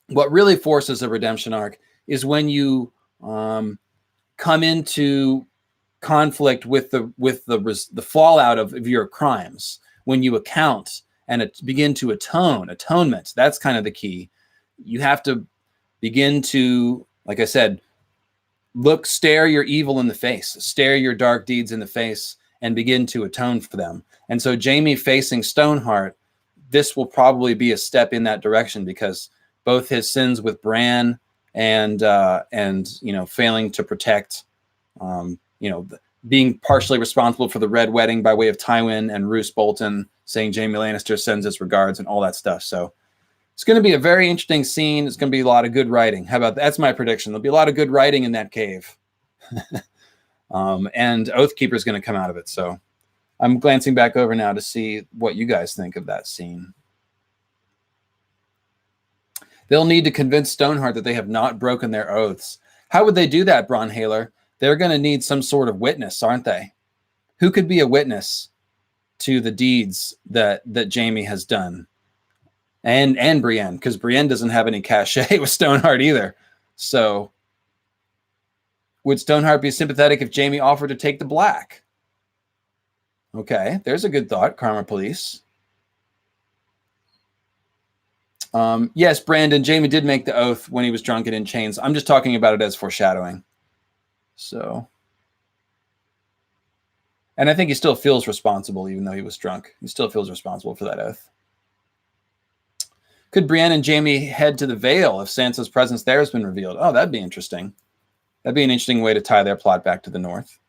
what really forces a redemption arc is when you come into conflict with the fallout of your crimes, when you account and begin to atonement. That's kind of the key. You have to begin to, like I said, stare your evil in the face, stare your dark deeds in the face, and begin to atone for them. And so Jaime facing Stoneheart, this will probably be a step in that direction, because both his sins with Bran and you know, failing to protect, you know, being partially responsible for the Red Wedding by way of Tywin and Roose Bolton saying Jaime Lannister sends his regards and all that stuff. So it's going to be a very interesting scene. It's going to be a lot of good writing. How about that? That's my prediction. There'll be a lot of good writing in that cave. And Oathkeeper is going to come out of it. So I'm glancing back over now to see what you guys think of that scene. They'll need to convince Stoneheart that they have not broken their oaths. How would they do that, Bron Haler? They're going to need some sort of witness, aren't they? Who could be a witness to the deeds that Jaime has done? And Brienne, because Brienne doesn't have any cachet with Stoneheart either. So Would Stoneheart be sympathetic if Jaime offered to take the black? Okay, there's a good thought, Karma Police. Yes, Brandon, Jaime did make the oath when he was drunk and in chains. I'm just talking about it as foreshadowing. So, and I think he still feels responsible, even though he was drunk. He still feels responsible for that oath. Could Brienne and Jaime head to the Vale if Sansa's presence there has been revealed? Oh, that'd be interesting. That'd be an interesting way to tie their plot back to the north.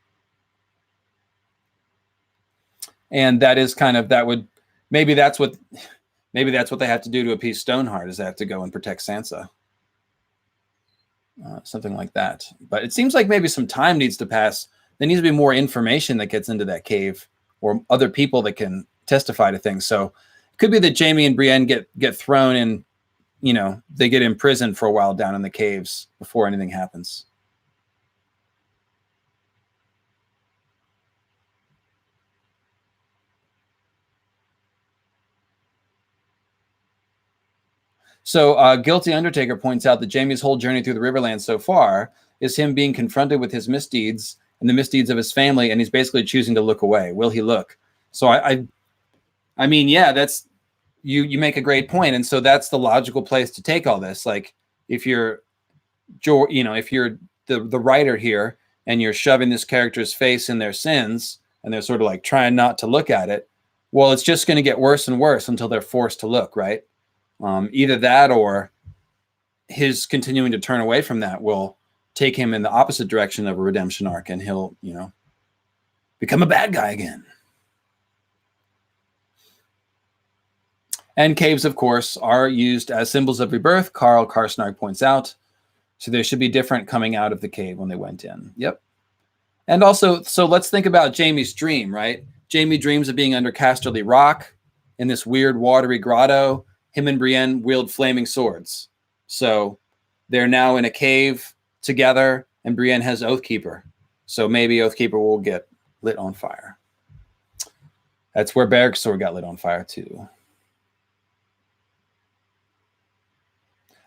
And that is kind of, that would, maybe that's what they have to do to appease Stoneheart, is they have to go and protect Sansa. Something like that. But it seems like maybe some time needs to pass. There needs to be more information that gets into that cave, or other people that can testify to things. So it could be that Jaime and Brienne get thrown in, you know, they get imprisoned for a while down in the caves before anything happens. So Guilty Undertaker points out that Jaime's whole journey through the Riverlands so far is him being confronted with his misdeeds and the misdeeds of his family, and he's basically choosing to look away. Will he look? So I mean, yeah, that's, you make a great point, and so that's the logical place to take all this. Like, if you're, you know, if you're the writer here and you're shoving this character's face in their sins, and they're sort of like trying not to look at it, well, it's just going to get worse and worse until they're forced to look, right? Either that, or his continuing to turn away from that will take him in the opposite direction of a redemption arc, and he'll, you know, become a bad guy again. And caves, of course, are used as symbols of rebirth, Carl Karsnarg points out. So there should be different coming out of the cave when they went in. Yep. And also, so let's think about Jaime's dream, right? Jaime dreams of being under Casterly Rock in this weird watery grotto. Him and Brienne wield flaming swords. So they're now in a cave together, and Brienne has Oathkeeper. So maybe Oathkeeper will get lit on fire. That's where Beric's sword got lit on fire too.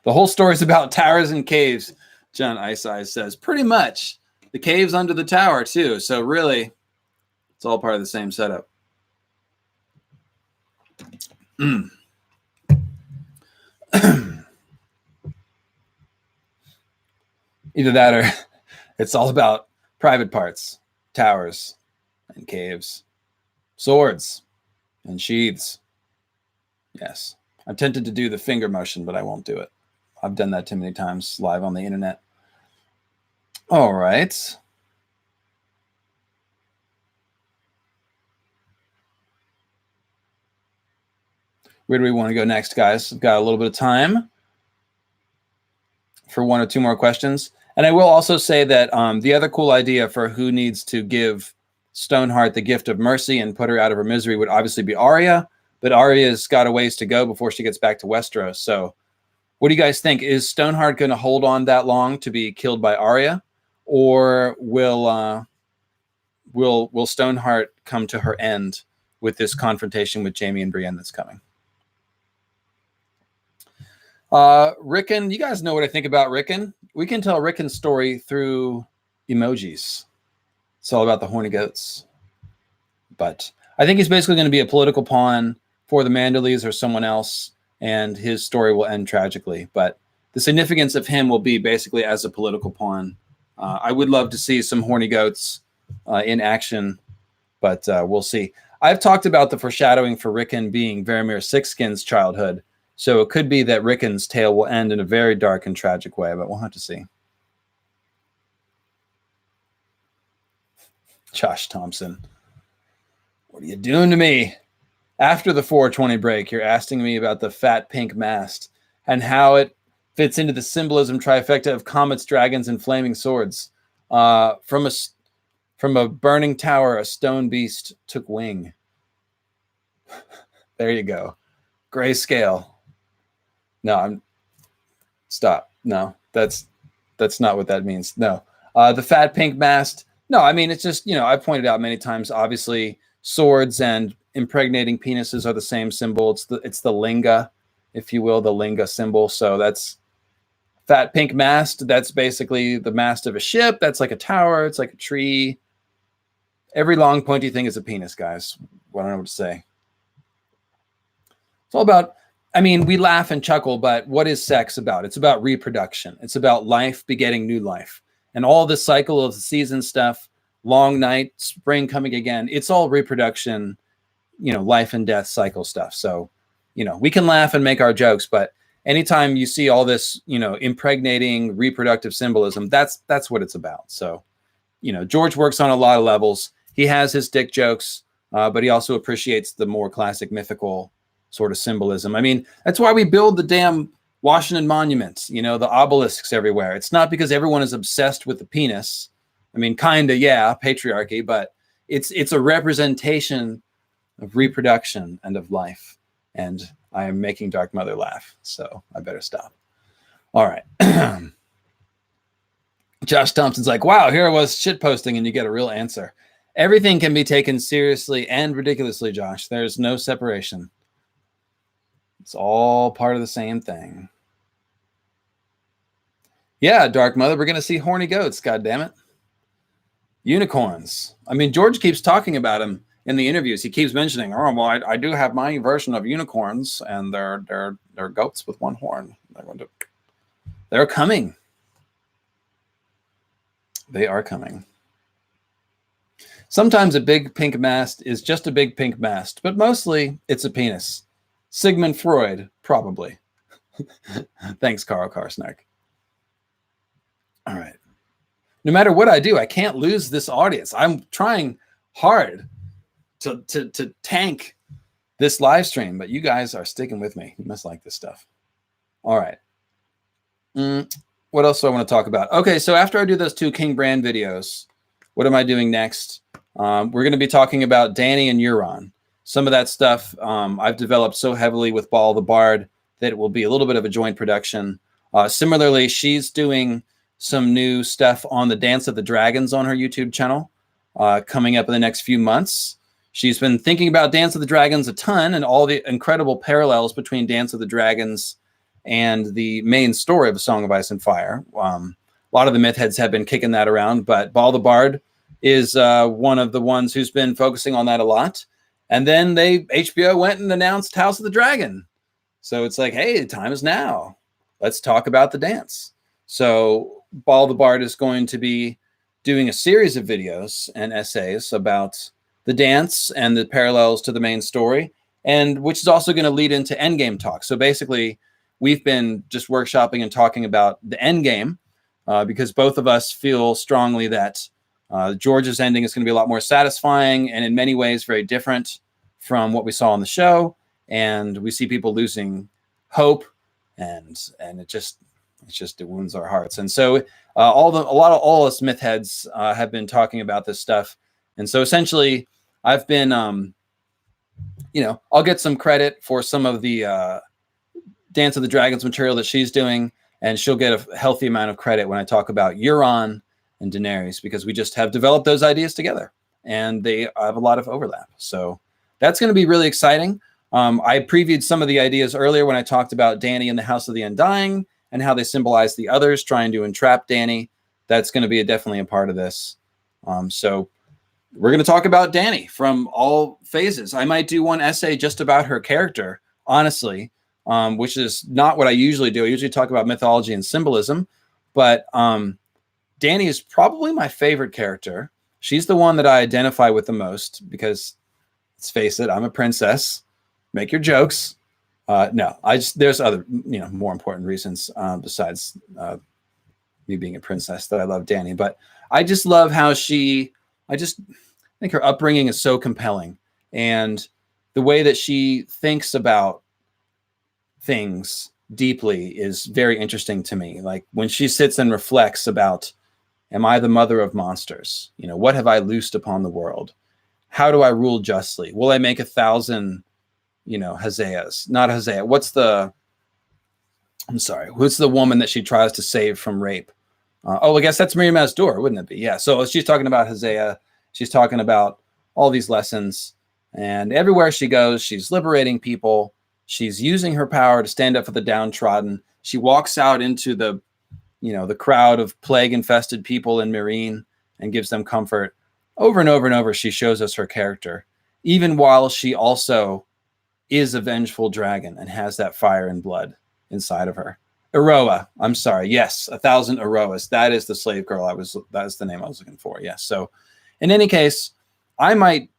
The whole story is about towers and caves, John Ice Eyes says. Pretty much. The cave's under the tower too. So really, it's all part of the same setup. Either that, or it's all about private parts, towers and caves, swords and sheaths. Yes. I'm tempted to do the finger motion, but I won't do it. I've done that too many times live on the internet. All right. Where do we want to go next, guys? We've got a little bit of time for one or two more questions. And I will also say that the other cool idea for who needs to give Stoneheart the gift of mercy and put her out of her misery would obviously be Arya. But Arya's got a ways to go before she gets back to Westeros. So what do you guys think? Is Stoneheart going to hold on that long to be killed by Arya? Or will Stoneheart come to her end with this confrontation with Jaime and Brienne that's coming? Rickon, you guys know what I think about Rickon. We can tell Rickon's story through emojis. It's all about the horny goats. But I think he's basically going to be a political pawn for the Manderleys or someone else, and his story will end tragically. But the significance of him will be basically as a political pawn. I would love to see some horny goats in action, but we'll see. I've talked about the foreshadowing for Rickon being Varamir Sixskin's childhood, so it could be that Rickon's tale will end in a very dark and tragic way, but we'll have to see. Josh Thompson. What are you doing to me? After the 420 break, you're asking me about the fat pink mast and how it fits into the symbolism trifecta of comets, dragons, and flaming swords. From a burning tower, a stone beast took wing. There you go. Grayscale. No, stop. No, that's not what that means. No. The fat pink mast. No, I mean, it's just, you know, I pointed out many times, obviously, swords and impregnating penises are the same symbol. It's the linga, if you will, the linga symbol. So that's fat pink mast, that's basically the mast of a ship. That's like a tower. It's like a tree. Every long pointy thing is a penis, guys. I don't know what to say. It's all about, I mean, we laugh and chuckle, but what is sex about? It's about reproduction. It's about life begetting new life. And all the cycle of the season stuff, long night, spring coming again, it's all reproduction, life and death cycle stuff. So, we can laugh and make our jokes, but anytime you see all this, impregnating reproductive symbolism, that's what it's about. So, George works on a lot of levels. He has his dick jokes, but he also appreciates the more classic mythical sort of symbolism. I mean, that's why we build the damn Washington monuments, the obelisks everywhere. It's not because everyone is obsessed with the penis. I mean, kind of, yeah, patriarchy, but it's a representation of reproduction and of life. And I am making Dark Mother laugh, so I better stop. All right. Josh Thompson's like, wow, here I was shitposting and you get a real answer. Everything can be taken seriously and ridiculously, Josh. There's no separation. It's all part of the same thing. Yeah, Dark Mother, we're going to see horny goats, goddammit. Unicorns. I mean, George keeps talking about them in the interviews. He keeps mentioning, oh, well, I do have my version of unicorns, and they're goats with one horn. They're coming. They are coming. Sometimes a big pink mast is just a big pink mast, but mostly it's a penis. Sigmund Freud, probably. Thanks, Carl Karsnark. All right. No matter what I do, I can't lose this audience. I'm trying hard to tank this live stream, but you guys are sticking with me. You must like this stuff. All right. What else do I want to talk about? Okay, so after I do those 2 King Bran videos, what am I doing next? We're going to be talking about Dany and Euron. Some of that stuff I've developed so heavily with Ball the Bard that it will be a little bit of a joint production. Similarly, she's doing some new stuff on the Dance of the Dragons on her YouTube channel coming up in the next few months. She's been thinking about Dance of the Dragons a ton and all the incredible parallels between Dance of the Dragons and the main story of A Song of Ice and Fire. A lot of the myth heads have been kicking that around, but Ball the Bard is one of the ones who's been focusing on that a lot. And then HBO went and announced House of the Dragon. So it's like, hey, the time is now. Let's talk about the dance. So Ball the Bard is going to be doing a series of videos and essays about the dance and the parallels to the main story, and which is also going to lead into endgame talk. So basically, we've been just workshopping and talking about the endgame because both of us feel strongly that George's ending is going to be a lot more satisfying and in many ways very different from what we saw on the show. And we see people losing hope, and it wounds our hearts. And so all us myth heads have been talking about this stuff. And so essentially I've been, I'll get some credit for some of the Dance of the Dragons material that she's doing, and she'll get a healthy amount of credit when I talk about Euron and Daenerys, because we just have developed those ideas together and they have a lot of overlap. So that's going to be really exciting. I previewed some of the ideas earlier when I talked about Dany and the House of the Undying and how they symbolize the others trying to entrap Dany. That's going to be definitely a part of this. So we're going to talk about Dany from all phases. I might do one essay just about her character, honestly, which is not what I usually do. I usually talk about mythology and symbolism, but Dany is probably my favorite character. She's the one that I identify with the most because, let's face it, I'm a princess. Make your jokes. No, there's other, more important reasons besides me being a princess that I love Dany. But I just love how I think her upbringing is so compelling, and the way that she thinks about things deeply is very interesting to me. Like when she sits and reflects about, am I the mother of monsters? What have I loosed upon the world? How do I rule justly? Will I make 1,000, Hazaeas? Not Hazaea. What's the woman that she tries to save from rape? I guess that's Miriam Azdur, wouldn't it be? Yeah. So she's talking about Hazaea. She's talking about all these lessons, and everywhere she goes, she's liberating people. She's using her power to stand up for the downtrodden. She walks out into the the crowd of plague-infested people in Meereen and gives them comfort. Over and over and over, she shows us her character, even while she also is a vengeful dragon and has that fire and blood inside of her. Eroa, I'm sorry. Yes, 1,000 Eroas. That is the slave girl that's the name I was looking for. Yes. So in any case, I might,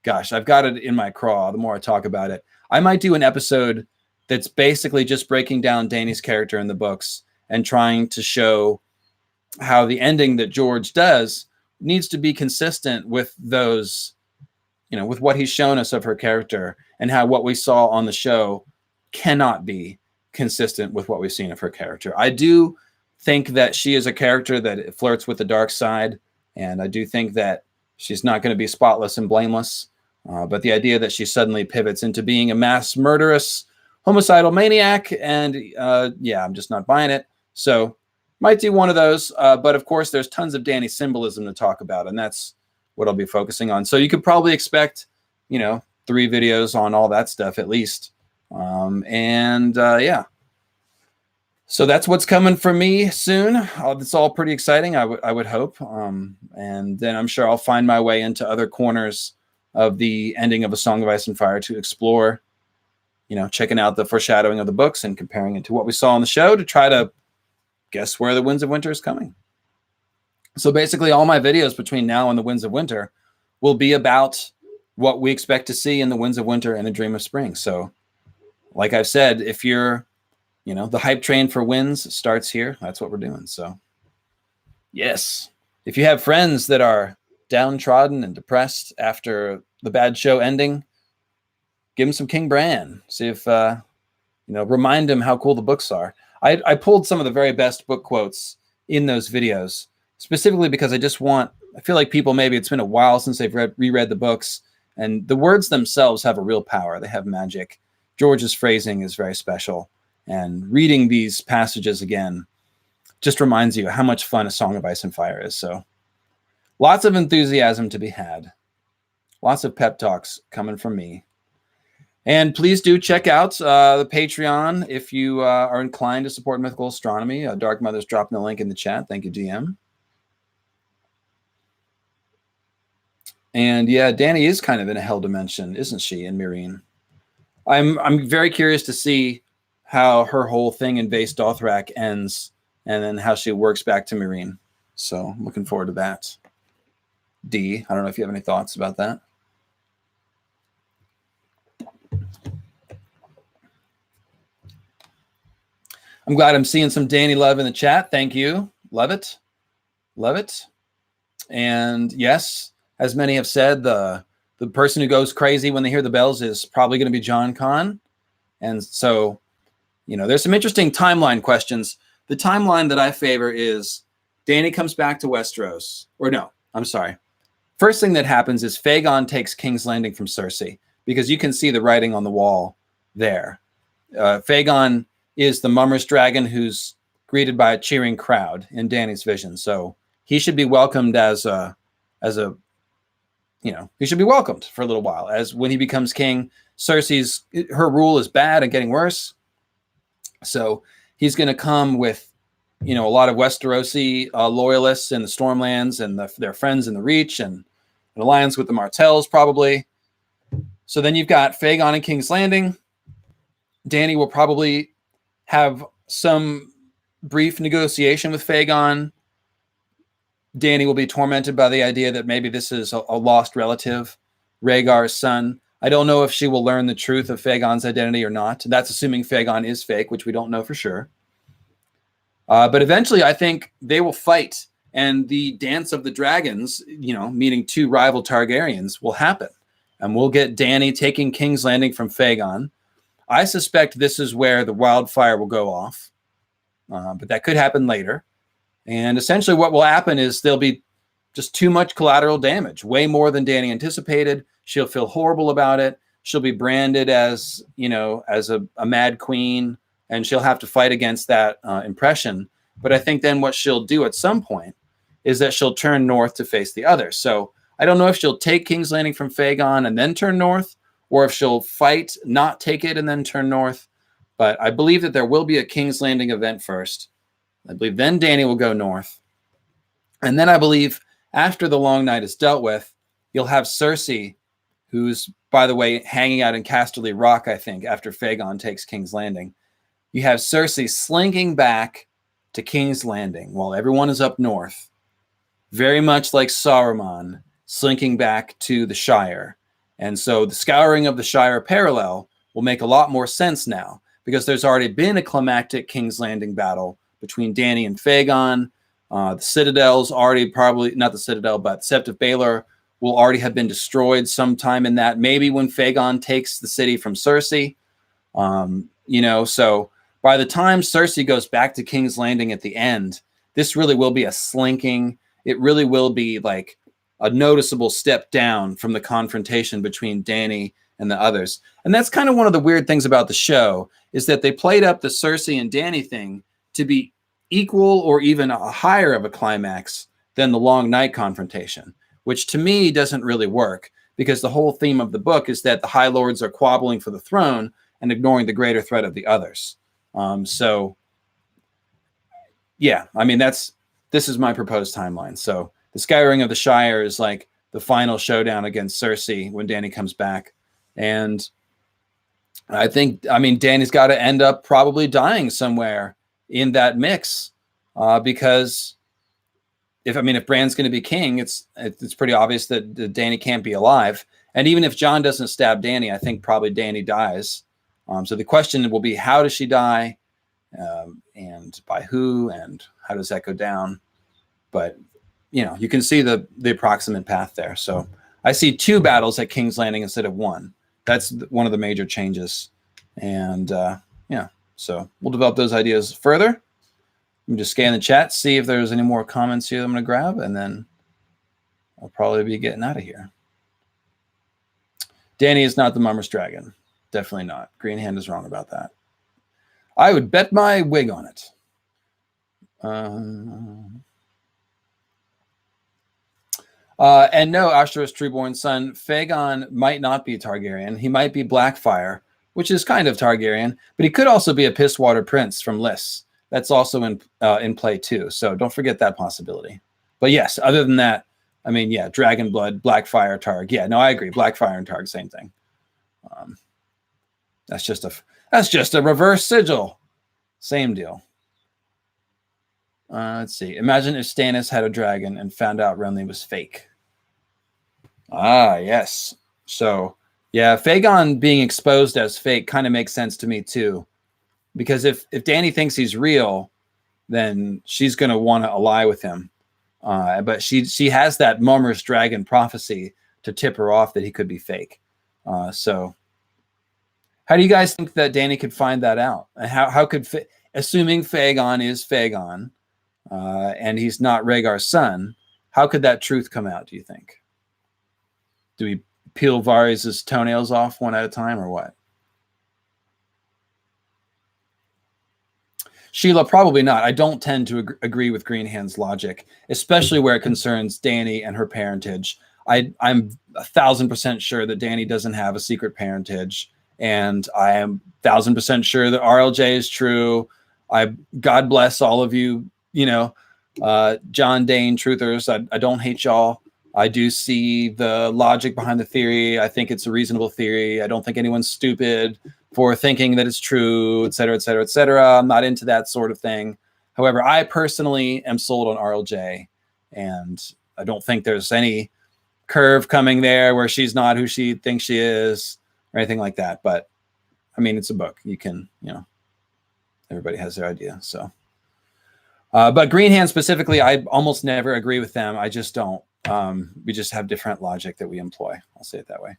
gosh, I've got it in my craw. The more I talk about it, I might do an episode that's basically just breaking down Dany's character in the books and trying to show how the ending that George does needs to be consistent with those, with what he's shown us of her character, and how what we saw on the show cannot be consistent with what we've seen of her character. I do think that she is a character that flirts with the dark side, and I do think that she's not going to be spotless and blameless. But the idea that she suddenly pivots into being a mass murderous, homicidal maniac, and I'm just not buying it. So might do one of those. But of course, there's tons of Dany symbolism to talk about, and that's what I'll be focusing on. So you could probably expect, 3 videos on all that stuff at least. So that's what's coming for me soon. It's all pretty exciting, I would hope. And then I'm sure I'll find my way into other corners of the ending of A Song of Ice and Fire to explore, checking out the foreshadowing of the books and comparing it to what we saw on the show to try to guess where the Winds of Winter is coming. So basically all my videos between now and the Winds of Winter will be about what we expect to see in the Winds of Winter and the Dream of Spring. So like I've said, if you're, the hype train for Winds starts here, that's what we're doing. So yes, if you have friends that are downtrodden and depressed after the bad show ending, give them some King Bran. See if, remind them how cool the books are. I pulled some of the very best book quotes in those videos, specifically because I feel like people, maybe it's been a while since they've reread the books, and the words themselves have a real power. They have magic. George's phrasing is very special, and reading these passages again just reminds you how much fun A Song of Ice and Fire is. So lots of enthusiasm to be had. Lots of pep talks coming from me. And please do check out the Patreon if you are inclined to support mythical astronomy. Dark Mother's dropping the link in the chat. Thank you, DM. And yeah, Dany is kind of in a hell dimension, isn't she, in Meereen? I'm very curious to see how her whole thing in Vaes Dothrak ends, and then how she works back to Meereen. So I'm looking forward to that. D, I don't know if you have any thoughts about that. I'm glad I'm seeing some Dany love in the chat. Thank you. Love it. Love it. And yes, as many have said, the person who goes crazy when they hear the bells is probably going to be Jon Con. And so, there's some interesting timeline questions. The timeline that I favor is Dany comes back to Westeros. Or no, I'm sorry. First thing that happens is Fagon takes King's Landing from Cersei, because you can see the writing on the wall there. Fagon is the Mummer's dragon who's greeted by a cheering crowd in Dany's vision. So he should be welcomed he should be welcomed for a little while. As when he becomes king, her rule is bad and getting worse. So he's going to come with, a lot of Westerosi loyalists in the Stormlands and their friends in the Reach, and an alliance with the Martells probably. So then you've got Fagon and King's Landing. Dany will probably have some brief negotiation with Fagon. Dany will be tormented by the idea that maybe this is a lost relative, Rhaegar's son. I don't know if she will learn the truth of Fagon's identity or not. That's assuming Fagon is fake, which we don't know for sure. But eventually, I think they will fight, and the dance of the dragons, meaning 2 rival Targaryens, will happen. And we'll get Dany taking King's Landing from Fagon. I suspect this is where the wildfire will go off, but that could happen later. And essentially what will happen is there'll be just too much collateral damage, way more than Dany anticipated. She'll feel horrible about it. She'll be branded as, as a mad queen, and she'll have to fight against that impression. But I think then what she'll do at some point is that she'll turn north to face the other. So I don't know if she'll take King's Landing from Fagon and then turn north, or if she'll fight, not take it, and then turn north. But I believe that there will be a King's Landing event first. I believe then Dany will go north. And then I believe after the Long Night is dealt with, you'll have Cersei, who's, by the way, hanging out in Casterly Rock, I think, after Fagon takes King's Landing. You have Cersei slinking back to King's Landing while everyone is up north, very much like Saruman slinking back to the Shire. And so the scouring of the Shire parallel will make a lot more sense now, because there's already been a climactic King's Landing battle between Dany and Fagon. The Citadel's already probably, not the Citadel, but Sept of Baelor will already have been destroyed sometime in that, maybe when Fagon takes the city from Cersei. So by the time Cersei goes back to King's Landing at the end, this really will be a slinking. It really will be like a noticeable step down from the confrontation between Dany and the others. And that's kind of one of the weird things about the show, is that they played up the Cersei and Dany thing to be equal or even a higher of a climax than the Long Night confrontation, which to me doesn't really work, because the whole theme of the book is that the High Lords are quabbling for the throne and ignoring the greater threat of the others. This is my proposed timeline. So the scouring of the Shire is like the final showdown against Cersei when Dany comes back. And Dany's got to end up probably dying somewhere in that mix, because if Bran's going to be king, it's pretty obvious that Dany can't be alive. And even if Jon doesn't stab Dany, I think probably Dany dies. So the question will be, how does she die, and by who, and how does that go down? But you can see the approximate path there. So I see 2 battles at King's Landing instead of 1. That's one of the major changes. And so we'll develop those ideas further. Let me just scan the chat, see if there's any more comments here I'm going to grab, and then I'll probably be getting out of here. Dany is not the Mummer's dragon. Definitely not. Green Hand is wrong about that. I would bet my wig on it. And no, Ashtoreth's Trueborn son, Fagon might not be Targaryen. He might be Blackfyre, which is kind of Targaryen, but he could also be a Pisswater Prince from Lys. That's also in play too. So don't forget that possibility. But yes, other than that, Dragon Blood, Blackfyre, Targ. Yeah, no, I agree. Blackfyre and Targ, same thing. That's just a reverse sigil. Same deal. Let's see. Imagine if Stannis had a dragon and found out Renly was fake. Ah, yes. So, yeah, Fagon being exposed as fake kind of makes sense to me too. Because if Dany thinks he's real, then she's going to want to ally with him. But she has that Mummer's dragon prophecy to tip her off that he could be fake. So how do you guys think that Dany could find that out? How could, assuming Fagon is Fagon, and he's not Rhaegar's son, how could that truth come out, do you think? Do we peel Varys' toenails off one at a time, or what? Sheila, probably not. I don't tend to agree with Greenhand's logic, especially where it concerns Dany and her parentage. I'm 1,000% sure that Dany doesn't have a secret parentage, and I am 1,000% sure that RLJ is true. God bless all of you, John Dane truthers. I don't hate y'all. I do see the logic behind the theory. I think it's a reasonable theory. I don't think anyone's stupid for thinking that it's true, et cetera, et cetera, et cetera. I'm not into that sort of thing. However, I personally am sold on RLJ, and I don't think there's any curve coming there where she's not who she thinks she is or anything like that. But it's a book. You can, everybody has their idea. So, but Greenhand specifically, I almost never agree with them. I just don't. We just have different logic that we employ. I'll say it that way.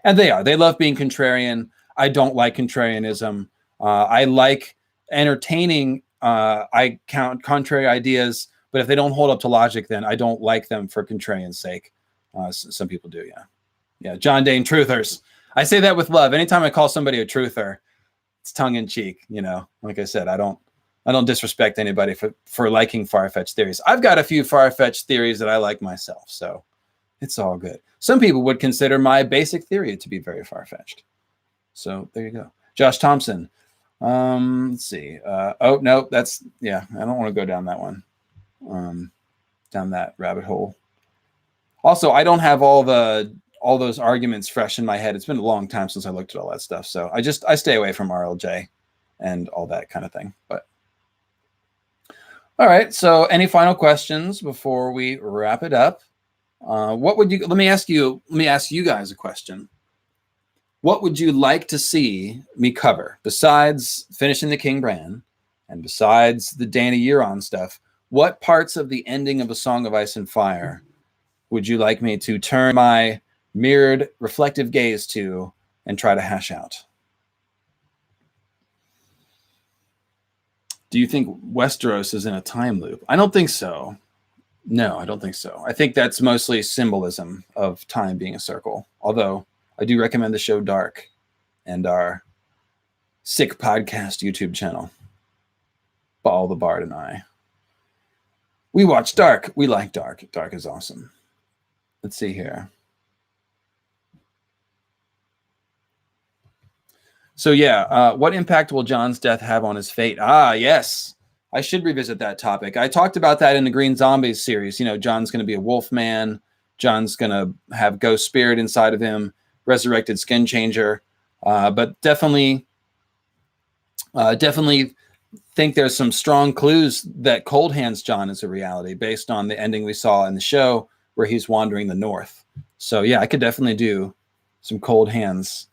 And they love being contrarian. I don't like contrarianism. I like entertaining contrary ideas, but if they don't hold up to logic, then I don't like them for contrarian's sake. Some people do, yeah. Yeah, John Dane truthers. I say that with love. Anytime I call somebody a truther, it's tongue in cheek. Like I said, I don't disrespect anybody for liking far-fetched theories. I've got a few far-fetched theories that I like myself, so it's all good. Some people would consider my basic theory to be very far-fetched. So there you go. Josh Thompson. Let's see. Oh no, that's yeah. I don't want to go down that one. Down that rabbit hole. Also, I don't have all those arguments fresh in my head. It's been a long time since I looked at all that stuff, so I stay away from RLJ and all that kind of thing. But all right. So, any final questions before we wrap it up? What would you? Let me ask you guys a question. What would you like to see me cover besides finishing the King Bran and besides the Dany Euron stuff? What parts of the ending of A Song of Ice and Fire would you like me to turn my mirrored reflective gaze to and try to hash out? Do you think Westeros is in a time loop? I don't think so. No, I don't think so. I think that's mostly symbolism of time being a circle. Although I do recommend the show Dark and our sick podcast YouTube channel. Ball the Bard and I. We watch Dark. We like Dark. Dark is awesome. Let's see here. So yeah, what impact will Jon's death have on his fate? Ah, yes. I should revisit that topic. I talked about that in the Green Zombies series. You know, Jon's going to be a wolf man. Jon's going to have ghost spirit inside of him, resurrected skin changer. But definitely think there's some strong clues that Cold Hands Jon is a reality based on the ending we saw in the show where he's wandering the north. So yeah, I could definitely do some Cold Hands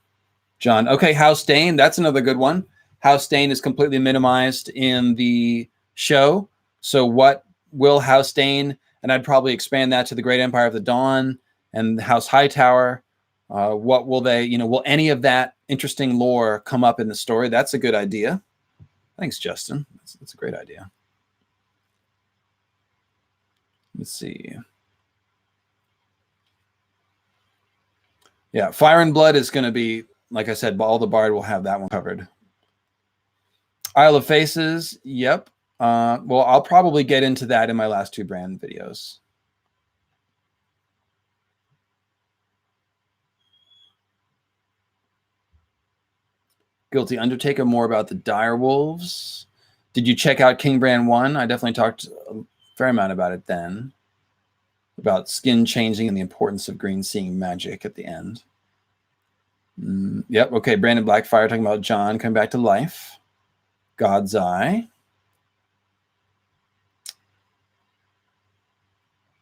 Jon. Okay, House Dane, that's another good one. House Dane is completely minimized in the show. So what will House Dane, and I'd probably expand that to the Great Empire of the Dawn and House Hightower. What will they, will any of that interesting lore come up in the story? That's a good idea. Thanks, Justin. That's a great idea. Let's see. Yeah, Fire and Blood is going to be, like I said, Ball the Bard will have that one covered. Isle of Faces, yep. Well, I'll probably get into that in my last two Bran videos. Guilty Undertaker, more about the direwolves. Did you check out King Bran 1? I definitely talked a fair amount about it then. About skin changing and the importance of green seeing magic at the end. Yep, okay, Brandon Blackfire talking about Jon coming back to life. God's Eye.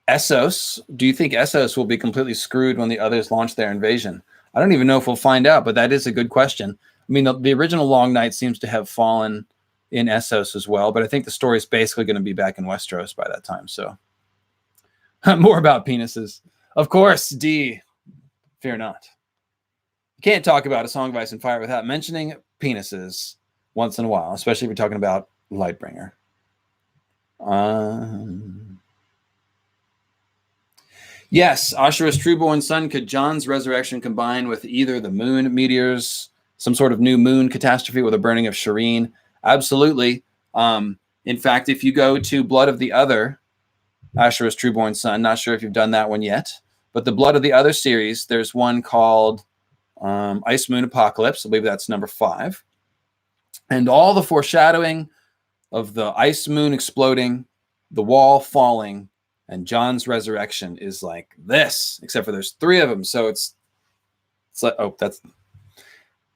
Essos. Do you think Essos will be completely screwed when the others launch their invasion? I don't even know if we'll find out, but that is a good question. I mean, the original Long Night seems to have fallen in Essos as well, but I think the story is basically going to be back in Westeros by that time. So more about penises. Of course, D. Fear not. You can't talk about A Song of Ice and Fire without mentioning penises once in a while, especially if you're talking about Lightbringer. Yes, Ashura's trueborn son. Could Jon's resurrection combine with either the moon meteors, some sort of new moon catastrophe, or the burning of Shireen? Absolutely. In fact, if you go to Blood of the Other, Ashura's trueborn son, not sure if you've done that one yet, but the Blood of the Other series, there's one called Ice Moon Apocalypse. I believe that's number 5. And all the foreshadowing of the ice moon exploding, the wall falling, and Jon's resurrection is like this, except for there's 3 of them. So it's like, oh, that's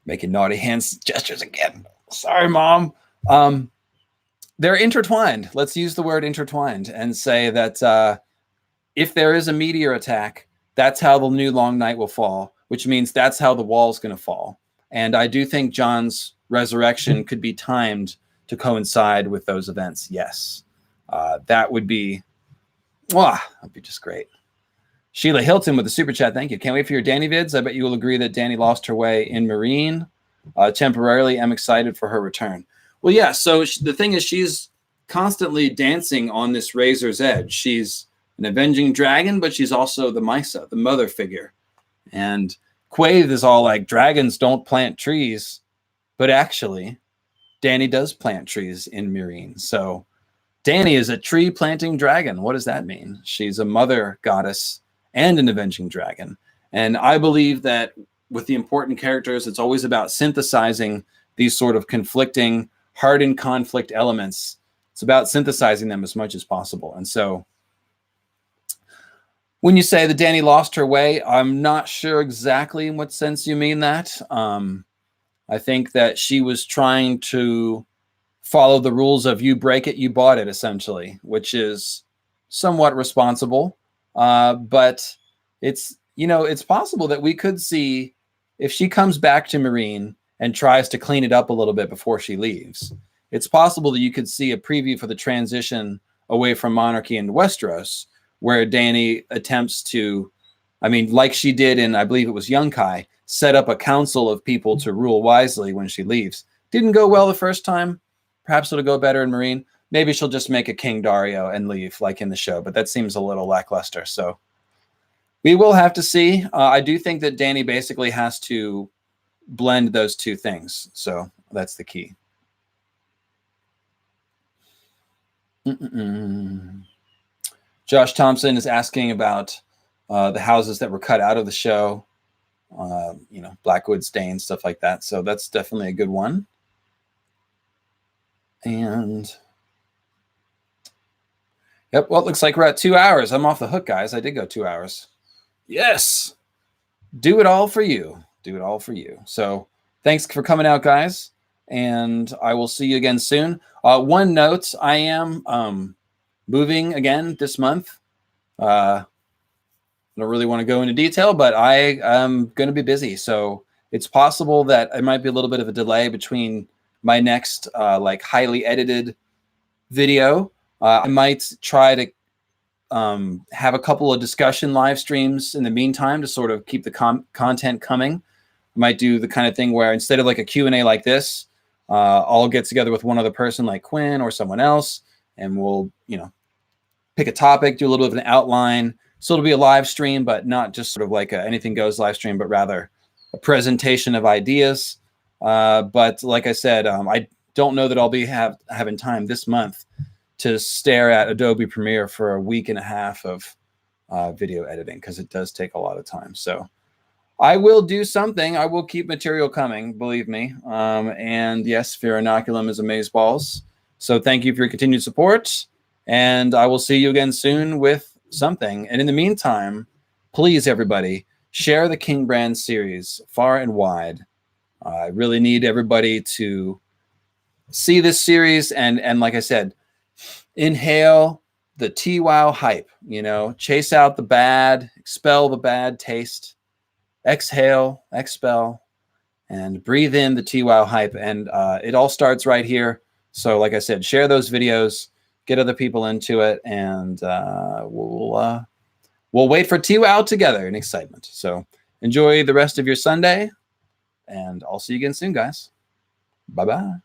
making naughty hands gestures again. Sorry, Mom. They're intertwined. Let's use the word intertwined and say that if there is a meteor attack, that's how the new Long Night will fall, which means that's how the wall's going to fall. And I do think Jon's resurrection could be timed to coincide with those events. Yes. That would be, that'd be just great. Sheila Hilton with the super chat. Thank you. Can't wait for your Dany vids. I bet you will agree that Dany lost her way in Marine temporarily. I'm excited for her return. Well, yeah. So the thing is, she's constantly dancing on this razor's edge. She's an avenging dragon, but she's also the Mysa, the mother figure. And Quaithe is all like, dragons don't plant trees. But actually, Dany does plant trees in Meereen. So Dany is a tree planting dragon. What does that mean? She's a mother goddess and an avenging dragon. And I believe that with the important characters, it's always about synthesizing these sort of conflicting, hardened conflict elements. It's about synthesizing them as much as possible. And so when you say that Dany lost her way, I'm not sure exactly in what sense you mean that. I think that she was trying to follow the rules of you break it, you bought it, essentially, which is somewhat responsible. But it's, you know, it's possible that we could see, if she comes back to Meereen and tries to clean it up a little bit before she leaves, it's possible that you could see a preview for the transition away from monarchy into Westeros, where Dany attempts to, I mean, like she did in, I believe it was Yunkai, set up a council of people to rule wisely when she leaves. Didn't go well the first time. Perhaps it'll go better in Meereen. Maybe she'll just make a King Dario and leave, like in the show, but that seems a little lackluster. So we will have to see. I do think that Dany basically has to blend those two things. So that's the key. Josh Thompson is asking about the houses that were cut out of the show, you know, Blackwood, Stain, stuff like that. So that's definitely a good one. And yep, well, it looks like we're at 2 hours. I'm off the hook, guys. I did go 2 hours. Yes. Do it all for you. Do it all for you. So thanks for coming out, guys. And I will see you again soon. One note, I am moving again this month. I don't really want to go into detail, but I am going to be busy. So it's possible that it might be a little bit of a delay between my next like highly edited video. I might try to have a couple of discussion live streams in the meantime to sort of keep the content coming. I might do the kind of thing where instead of like a Q&A like this, I'll get together with one other person like Quinn or someone else, and we'll, you know, pick a topic, do a little bit of an outline. So it'll be a live stream, but not just sort of like a anything goes live stream, but rather a presentation of ideas. But like I said, I don't know that I'll be having time this month to stare at Adobe Premiere for a week and a half of video editing, because it does take a lot of time. So I will do something. I will keep material coming, believe me. And yes, Fear Inoculum is amazeballs. So thank you for your continued support. And I will see you again soon with something. And in the meantime, please, everybody, share the King Bran series far and wide. I really need everybody to see this series. And like I said, inhale the TWOW hype, you know, chase out the bad, expel the bad taste, exhale, expel, and breathe in the TWOW hype. And it all starts right here. So like I said, share those videos, get other people into it, and we'll wait for TWOW together in excitement. So enjoy the rest of your Sunday, and I'll see you again soon, guys. Bye-bye.